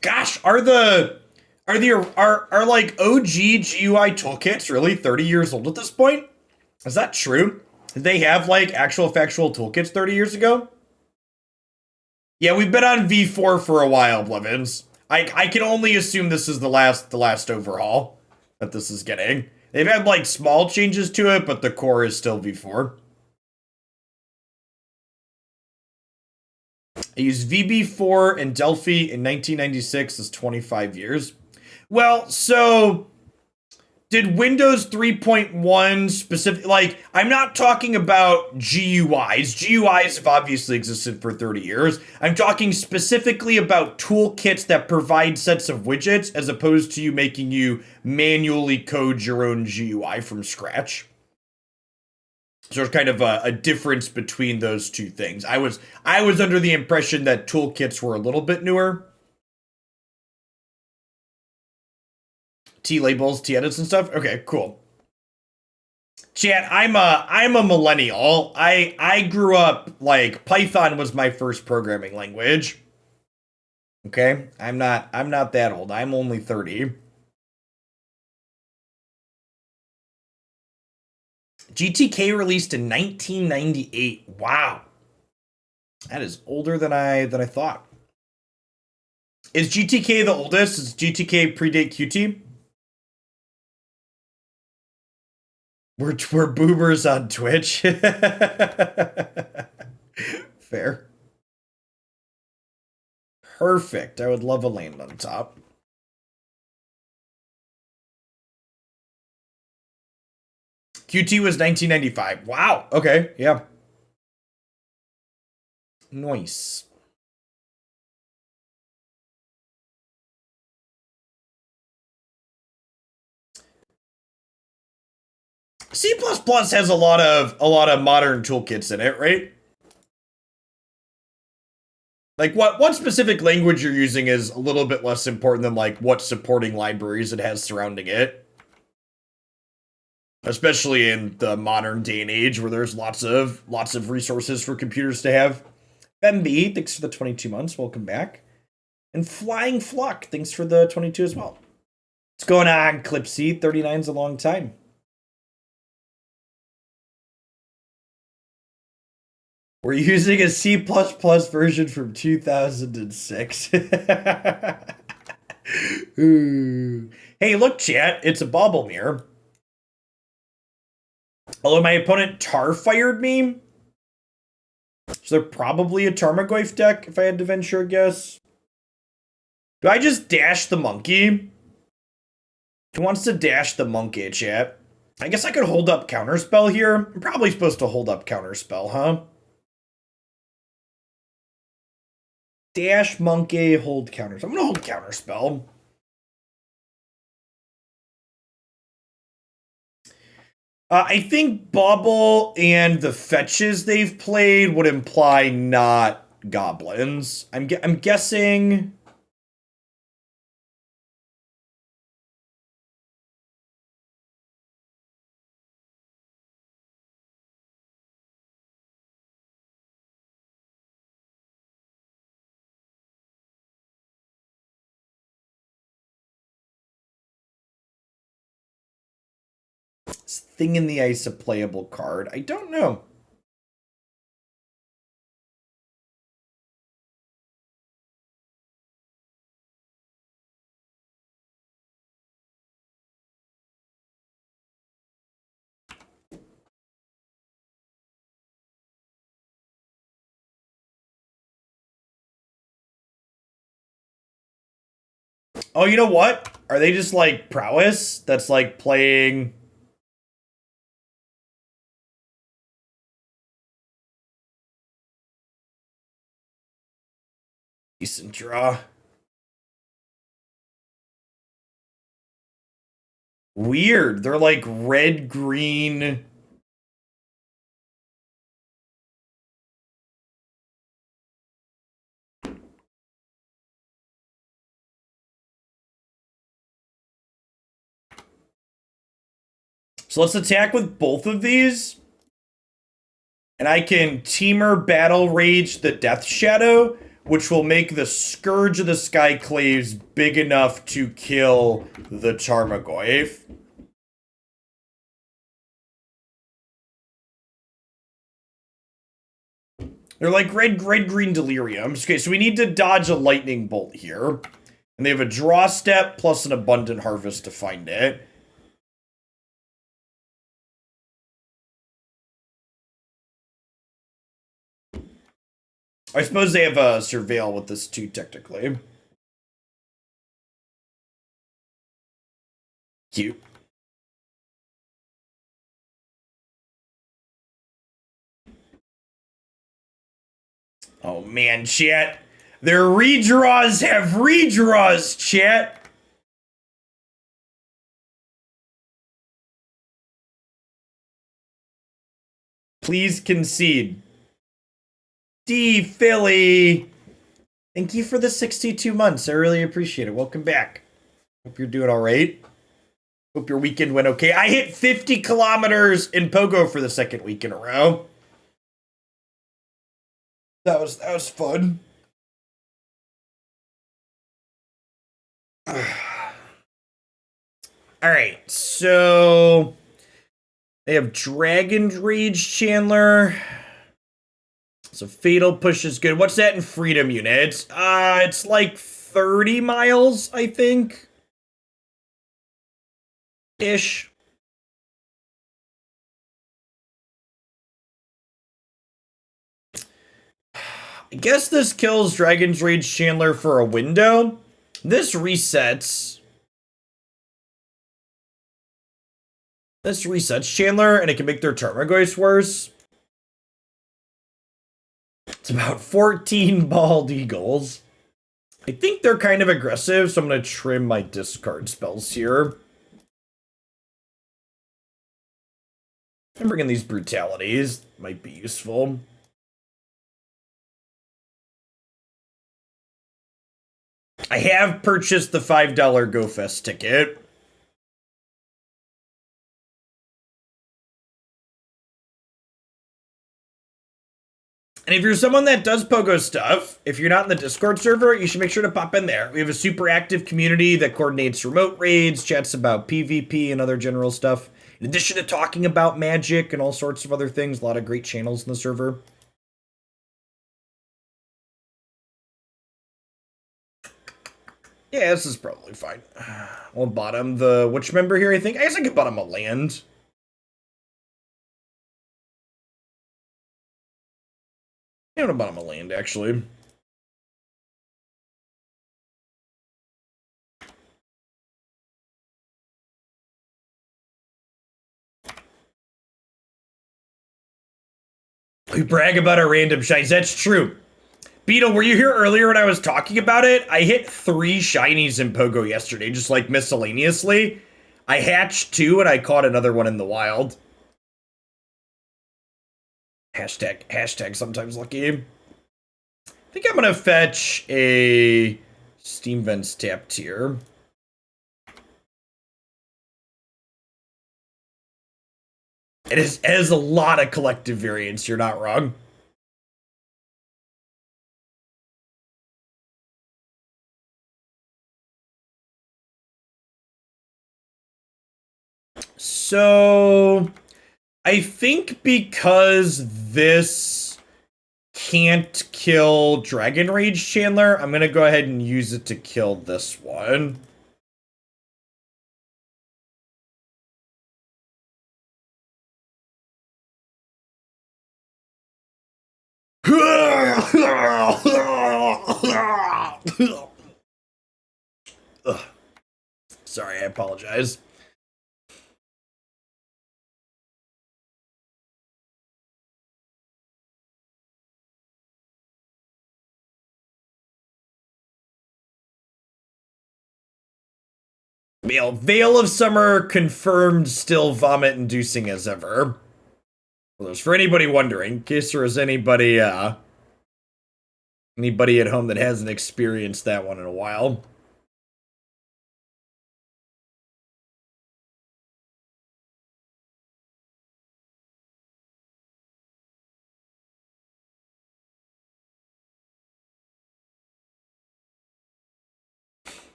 Gosh, are like OG GUI toolkits really 30 years old at this point? Is that true? Did they have like actual factual toolkits 30 years ago? Yeah, we've been on V4 for a while, Blevins. I can only assume this is the last overhaul that this is getting. They've had like small changes to it, but the core is still V4. I used VB4 in Delphi in 1996. That's 25 years. Well, so did Windows 3.1 specific, like, I'm not talking about GUIs. GUIs have obviously existed for 30 years. I'm talking specifically about toolkits that provide sets of widgets as opposed to making you manually code your own GUI from scratch. So there's kind of a difference between those two things. I was under the impression that toolkits were a little bit newer. T-labels, T-edits and stuff? Okay, cool. Chat, I'm a millennial. I grew up, like, Python was my first programming language. Okay? I'm not that old. I'm only 30. GTK released in 1998. Wow. That is older than I thought. Is GTK the oldest? Does GTK predate QT? We're boomers on Twitch. Fair. Perfect. I would love a land on top. QT was 1995. Wow. Okay. Yeah. Nice. C++ has a lot of modern toolkits in it, right? Like what specific language you're using is a little bit less important than like what supporting libraries it has surrounding it. Especially in the modern day and age where there's lots of resources for computers to have. MB, thanks for the 22 months. Welcome back. And Flying Flock, thanks for the 22 as well. What's going on, Clipsy? 39's a long time. We're using a C++ version from 2006. Ooh. Hey, look, chat. It's a Bauble mirror. Although my opponent tar-fired me, so they're probably a Tarmogoyf deck, if I had to venture a guess. Do I just dash the monkey? Who wants to dash the monkey, chat? I guess I could hold up Counterspell here. I'm probably supposed to hold up Counterspell, huh? Dash monkey, hold Counterspell. I'm gonna hold Counterspell. I think Bauble and the fetches they've played would imply not goblins. I'm guessing. This Thing in the Ice a playable card? I don't know. Oh, you know what? Are they just like prowess? That's like playing. Decent draw. Weird. They're like red-green. So let's attack with both of these. And I can Temur Battle Rage the Death Shadow, which will make the Scourge of the Skyclaves big enough to kill the Tarmogoyf. They're like red-green deliriums. Okay, so we need to dodge a lightning bolt here. And they have a draw step plus an abundant harvest to find it. I suppose they have a surveil with this too, technically. Cute. Oh man, chat. Their redraws have redraws, chat. Please concede. D Philly. Thank you for the 62 months. I really appreciate it. Welcome back. Hope you're doing all right. Hope your weekend went okay. I hit 50 kilometers in Pogo for the second week in a row. That was fun. All right, so they have Dragon's Rage Chandler. So Fatal Push is good. What's that in freedom units? It's like 30 miles, I think. Ish. I guess this kills Dragon's Rage Chandler for a window. This resets This resets Chandler, and it can make their Tarmogoyf worse. It's about 14 bald eagles. I think they're kind of aggressive, so I'm going to trim my discard spells here. And bring in these brutalities. Might be useful. I have purchased the $5 GoFest ticket. And if you're someone that does Pogo stuff, if you're not in the Discord server, you should make sure to pop in there. We have a super active community that coordinates remote raids, chats about PvP and other general stuff. In addition to talking about Magic and all sorts of other things, a lot of great channels in the server. Yeah, this is probably fine. We'll bottom the Witchmember here, I think. I guess I could bottom a land. I'm gonna bottom a land, actually. We brag about our random shinies. That's true. Beetle, were you here earlier when I was talking about it? I hit 3 shinies in Pogo yesterday, just like miscellaneously. I hatched 2 and I caught another one in the wild. Hashtag sometimes lucky. I think I'm gonna fetch a Steam Vents Tapped here. It has a lot of collective variants, you're not wrong. So I think because this can't kill Dragon Rage Chandler, I'm gonna go ahead and use it to kill this one. Sorry, I apologize. Veil of Summer confirmed, still vomit-inducing as ever. Well, for anybody wondering, in case there was anybody at home that hasn't experienced that one in a while.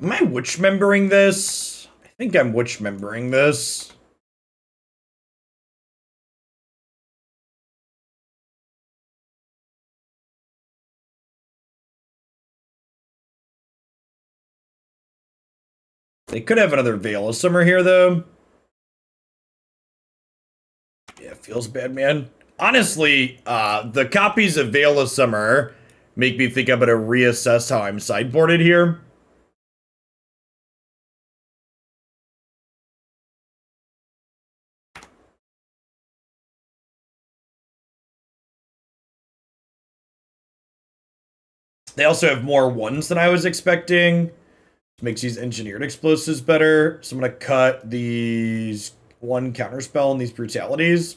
Am I witch-membering this? I think I'm witch-membering this. They could have another Veil of Summer here, though. Yeah, feels bad, man. Honestly, the copies of Veil of Summer make me think I'm going to reassess how I'm sideboarded here. They also have more ones than I was expecting. Makes these engineered explosives better. So I'm going to cut these 1 counterspell and these brutalities.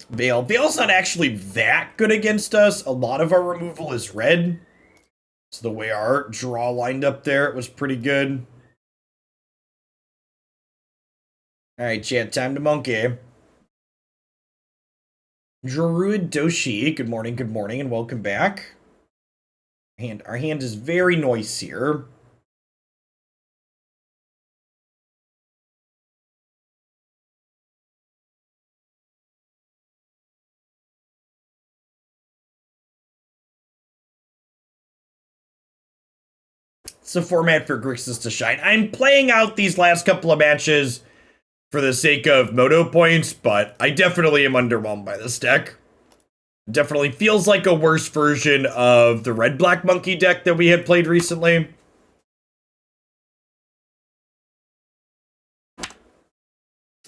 Veil's not actually that good against us. A lot of our removal is red. So the way our draw lined up there, it was pretty good. Alright, chat, time to monkey. Druid Doshi, good morning, and welcome back. Our hand is very noisy here. It's a format for Grixis to shine. I'm playing out these last couple of matches for the sake of moto points, but I definitely am underwhelmed by this deck. Definitely feels like a worse version of the red-black monkey deck that we had played recently. I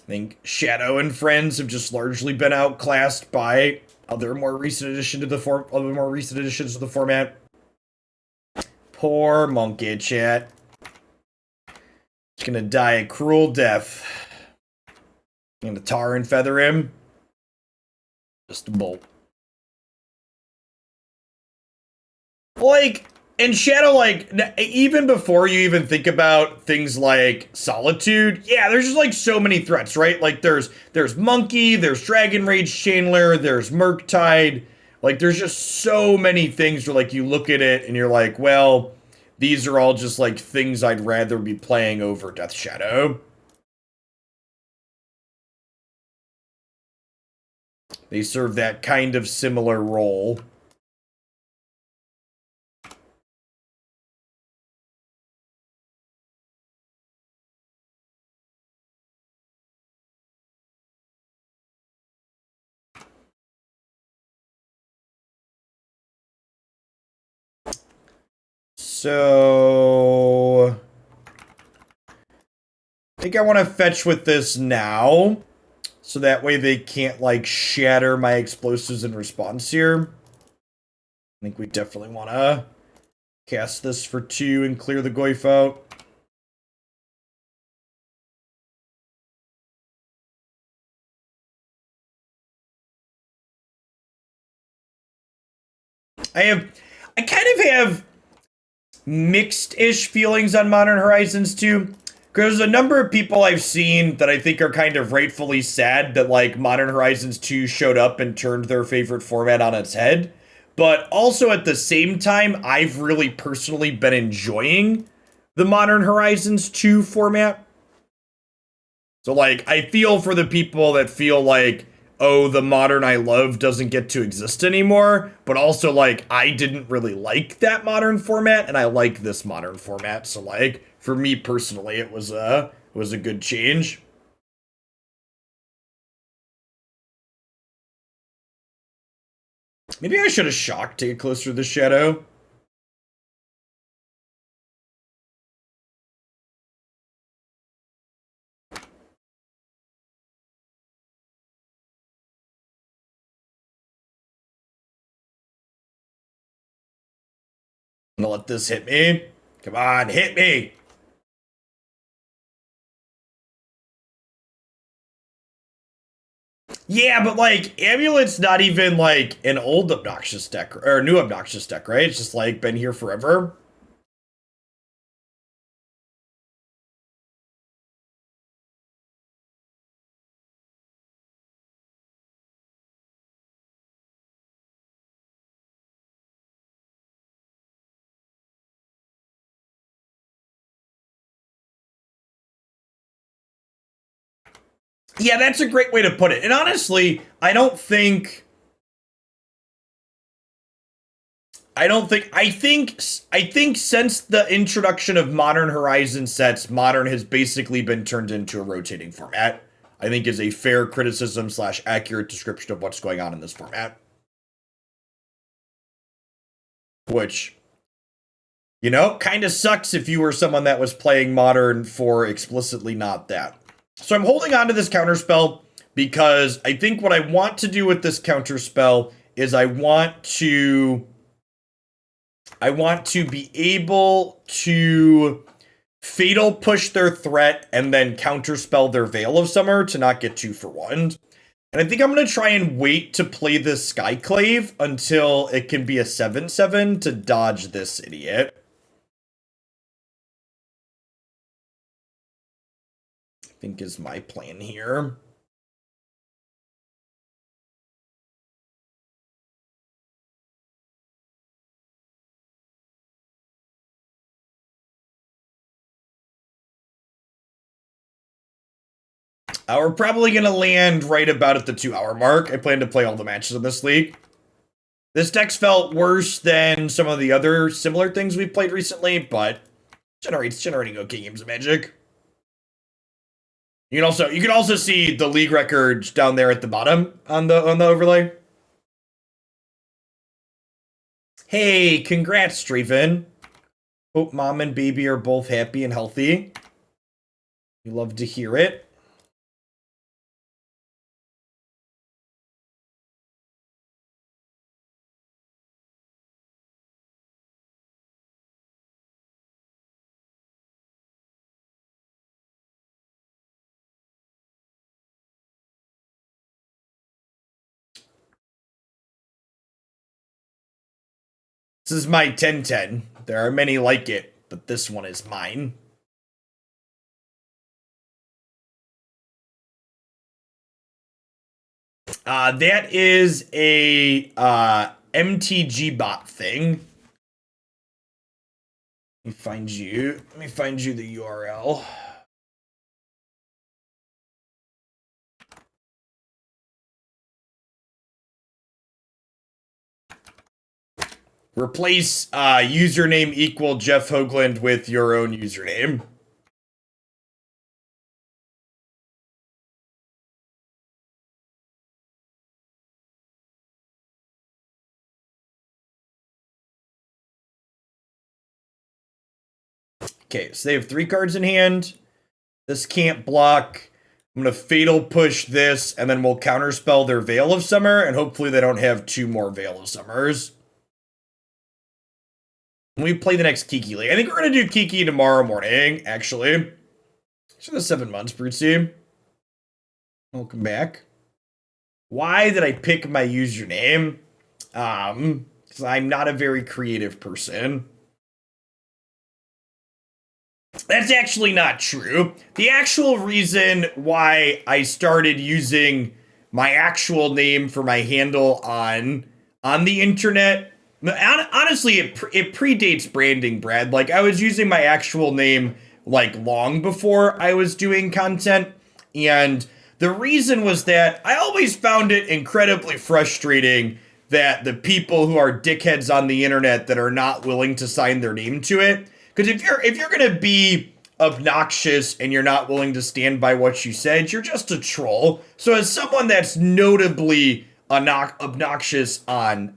think Shadow and friends have just largely been outclassed by other more recent additions to the format. Poor monkey chat. He's gonna die a cruel death. I'm gonna tar and feather him. Just a bolt. Like, and Shadow, like, even before you even think about things like Solitude, yeah, there's just, like, so many threats, right? Like, there's Monkey, there's Dragon Rage Chandler, there's Murktide. Like, there's just so many things where, like, you look at it and you're like, well, these are all just, like, things I'd rather be playing over Death Shadow. They serve that kind of similar role. So I think I want to fetch with this now, so that way they can't, like, shatter my explosives in response here. I think we definitely want to cast this for 2 and clear the Goyf out. I kind of have mixed-ish feelings on Modern Horizons 2. There's a number of people I've seen that I think are kind of rightfully sad that, like, Modern Horizons 2 showed up and turned their favorite format on its head. But also at the same time, I've really personally been enjoying the Modern Horizons 2 format. So, like, I feel for the people that feel like, oh, the Modern I love doesn't get to exist anymore. But also, like, I didn't really like that Modern format, and I like this Modern format. So, like, for me personally, it was a good change. Maybe I should have shocked to get closer to the Shadow. I'm gonna let this hit me. Come on, hit me! Yeah, but, like, Amulet's not even, like, an old obnoxious deck, or a new obnoxious deck, right? It's just, like, been here forever. Yeah, that's a great way to put it. And honestly, I think since the introduction of Modern Horizon sets, Modern has basically been turned into a rotating format. I think is a fair criticism / accurate description of what's going on in this format. Which, you know, kind of sucks if you were someone that was playing Modern for explicitly not that. So I'm holding on to this Counterspell because I think what I want to do with this Counterspell is I want to be able to Fatal push their threat and then Counterspell their Veil of Summer to not get 2 for 1. And I think I'm going to try and wait to play this Skyclave until it can be a 7/7 to dodge this idiot. I think is my plan here. We're probably going to land right about at the 2-hour mark. I plan to play all the matches in this league. This deck's felt worse than some of the other similar things we've played recently, but generating okay games of Magic. You can also see the league records down there at the bottom on the overlay. Hey, congrats, Straven. Hope mom and baby are both happy and healthy. You love to hear it. This is my 10-10. There are many like it, but this one is mine. That is a MTG bot thing. Let me find you the URL. Replace username equal Jeff Hoagland with your own username. Okay, so they have 3 cards in hand. This can't block. I'm going to Fatal Push this, and then we'll counterspell their Veil of Summer, and hopefully they don't have 2 more Veil of Summers. We play the next Kiki League. I think we're going to do Kiki tomorrow morning, actually. So the 7 months, Brutesy. Welcome back. Why did I pick my username? Because I'm not a very creative person. That's actually not true. The actual reason why I started using my actual name for my handle on the internet, honestly, it predates branding, Brad. Like, I was using my actual name, like, long before I was doing content, and the reason was that I always found it incredibly frustrating that the people who are dickheads on the internet that are not willing to sign their name to it. Because if you're gonna be obnoxious and you're not willing to stand by what you said, you're just a troll. So as someone that's notably obnoxious on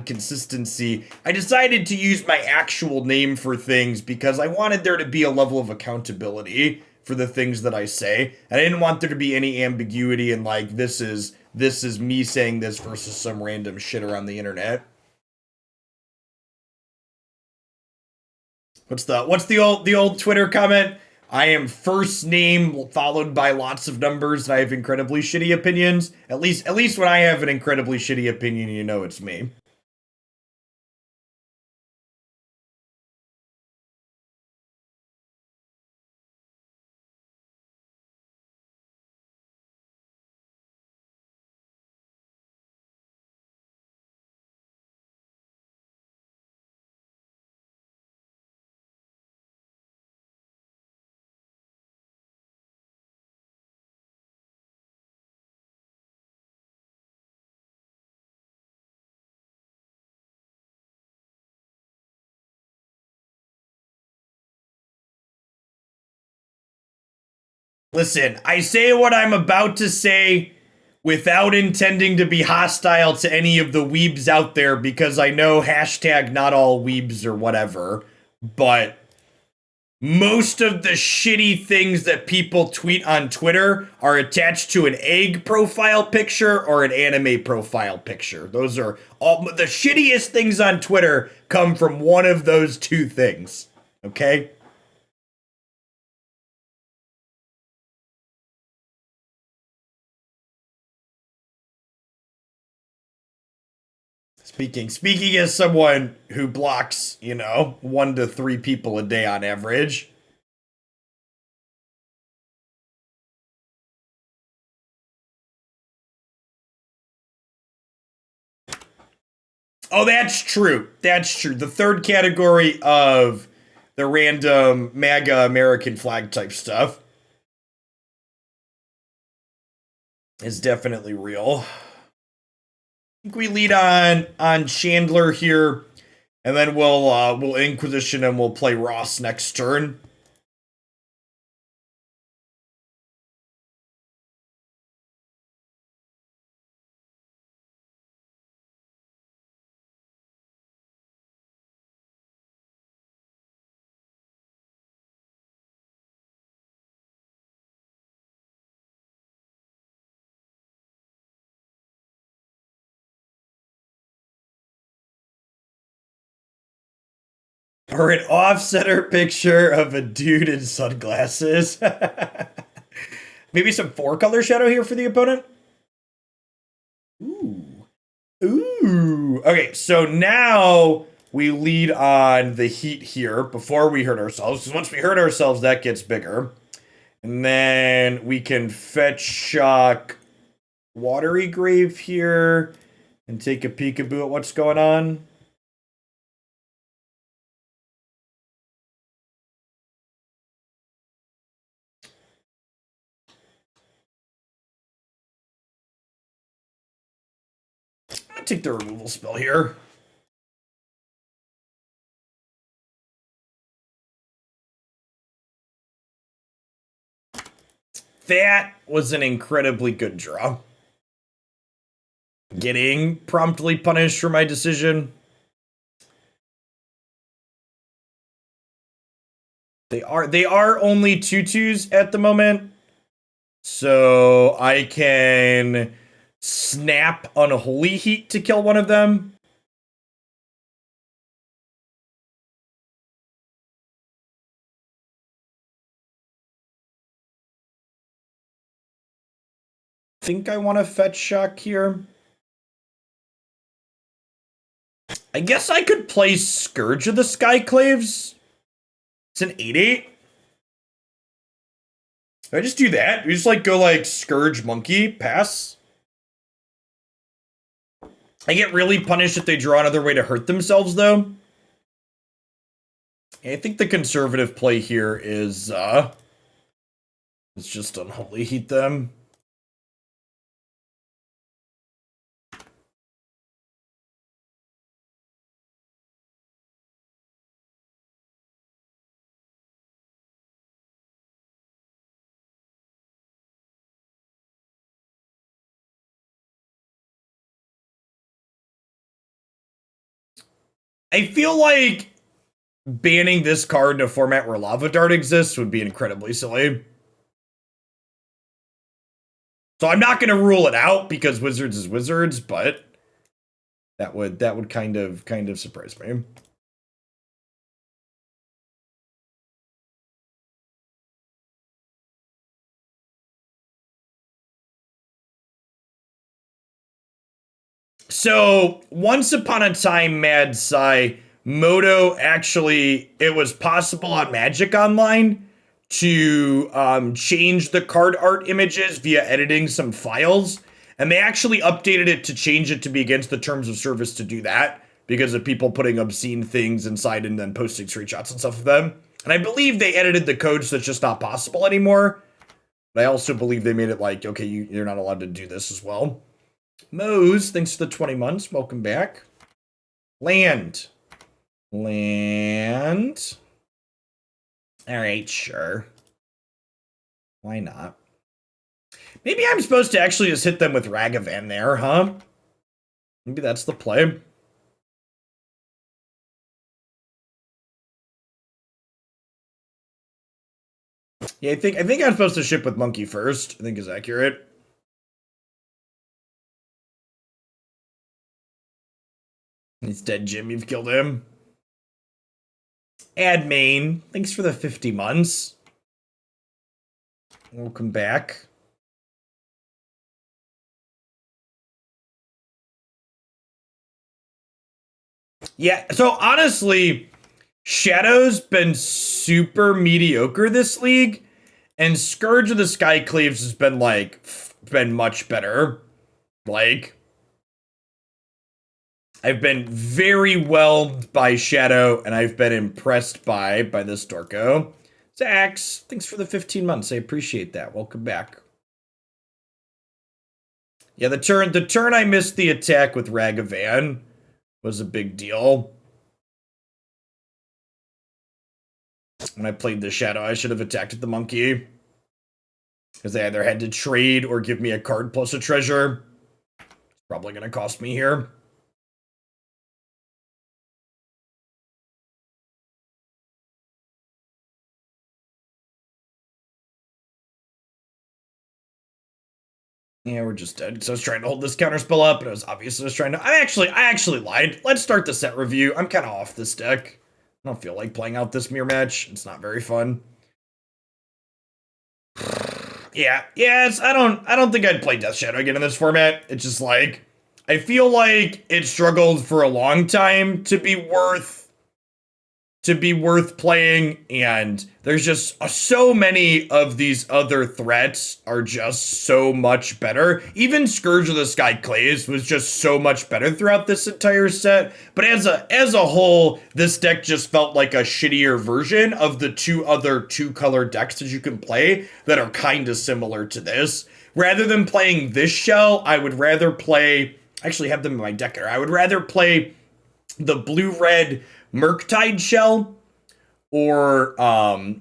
consistency, I decided to use my actual name for things because I wanted there to be a level of accountability for the things that I say. And I didn't want there to be any ambiguity in, like, this is me saying this versus some random shit around the internet. What's the old Twitter comment? I am first name followed by lots of numbers, and I have incredibly shitty opinions. At least when I have an incredibly shitty opinion, you know it's me. Listen, I say what I'm about to say without intending to be hostile to any of the weebs out there because I know hashtag not all weebs or whatever, but most of the shitty things that people tweet on Twitter are attached to an egg profile picture or an anime profile picture. Those are all the shittiest things on Twitter come from one of those 2 things. Okay? Speaking as someone who blocks, 1 to 3 people a day on average. Oh, that's true. That's true. The third category of the random MAGA American flag type stuff. is definitely real. I think we lead on Chandler here, and then we'll Inquisition and we'll play Ross next turn. Or an off-center picture of a dude in sunglasses. Maybe some 4-color shadow here for the opponent? Ooh. Ooh. Okay, so now we lead on the heat here before we hurt ourselves. Because once we hurt ourselves, that gets bigger. And then we can fetch shock Watery Grave here and take a peekaboo at what's going on. I'm gonna take the removal spell here. That was an incredibly good draw. Getting promptly punished for my decision. They are only 2/2s at the moment. So I can snap Unholy Heat to kill one of them. I think I want to fetch shock here. I guess I could play Scourge of the Skyclaves. It's an 8/8. I just do that? We just like go like Scourge Monkey, pass. I get really punished if they draw another way to hurt themselves though. I think the conservative play here is it's just Unholy Heat them. I feel like banning this card in a format where Lava Dart exists would be incredibly silly. So I'm not going to rule it out because Wizards is Wizards, but that would kind of surprise me. So once upon a time, Mad Sci, Moto actually, it was possible on Magic Online to change the card art images via editing some files. And they actually updated it to change it to be against the terms of service to do that because of people putting obscene things inside and then posting screenshots and stuff of them. And I believe they edited the code so it's just not possible anymore. But I also believe they made it like, okay, you're not allowed to do this as well. Mose, thanks for the 20 months. Welcome back. Land. Land. All right, sure. Why not? Maybe I'm supposed to actually just hit them with Ragavan there, huh? Maybe that's the play. Yeah, I think I'm supposed to ship with Monkey first. I think is accurate. He's dead, Jim. You've killed him. Add main. Thanks for the 50 months. Welcome back. Yeah, so honestly, Shadow's been super mediocre this league, and Scourge of the Skyclaves has been like been much better. Like, I've been very whelmed by Shadow, and I've been impressed by this Dorko. Zax, thanks for the 15 months. I appreciate that. Welcome back. Yeah, the turn I missed the attack with Ragavan was a big deal. When I played the Shadow, I should have attacked with the monkey. Because they either had to trade or give me a card plus a treasure. It's probably going to cost me here. Yeah, we're just dead. So I was trying to hold this counterspell up, and it was obvious I was trying to. I actually lied. Let's start the set review. I'm kind of off this deck. I don't feel like playing out this mirror match. It's not very fun. Yeah, I don't think I'd play Death Shadow again in this format. It's just like I feel like it struggled for a long time to be worth playing, and there's just so many of these other threats are just so much better. Even Scourge of the Skyclaves was just so much better throughout this entire set, but as a whole, this deck just felt like a shittier version of the two other two-color decks that you can play that are kind of similar to this. Rather than playing this shell, I would rather play, I actually have them in my deck here, I would rather play the blue-red Murktide shell, or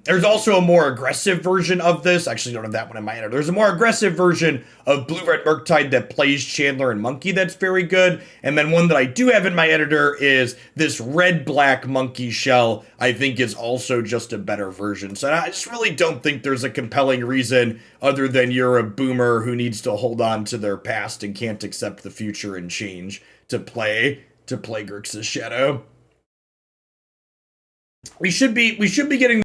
there's also a more aggressive version of this. I actually don't have that one in my editor. There's a more aggressive version of blue-red Murktide that plays Chandler and Monkey that's very good. And then one that I do have in my editor is this red-black Monkey shell, I think is also just a better version. So I just really don't think there's a compelling reason other than you're a boomer who needs to hold on to their past and can't accept the future and change to play Grixis Shadow. We should be getting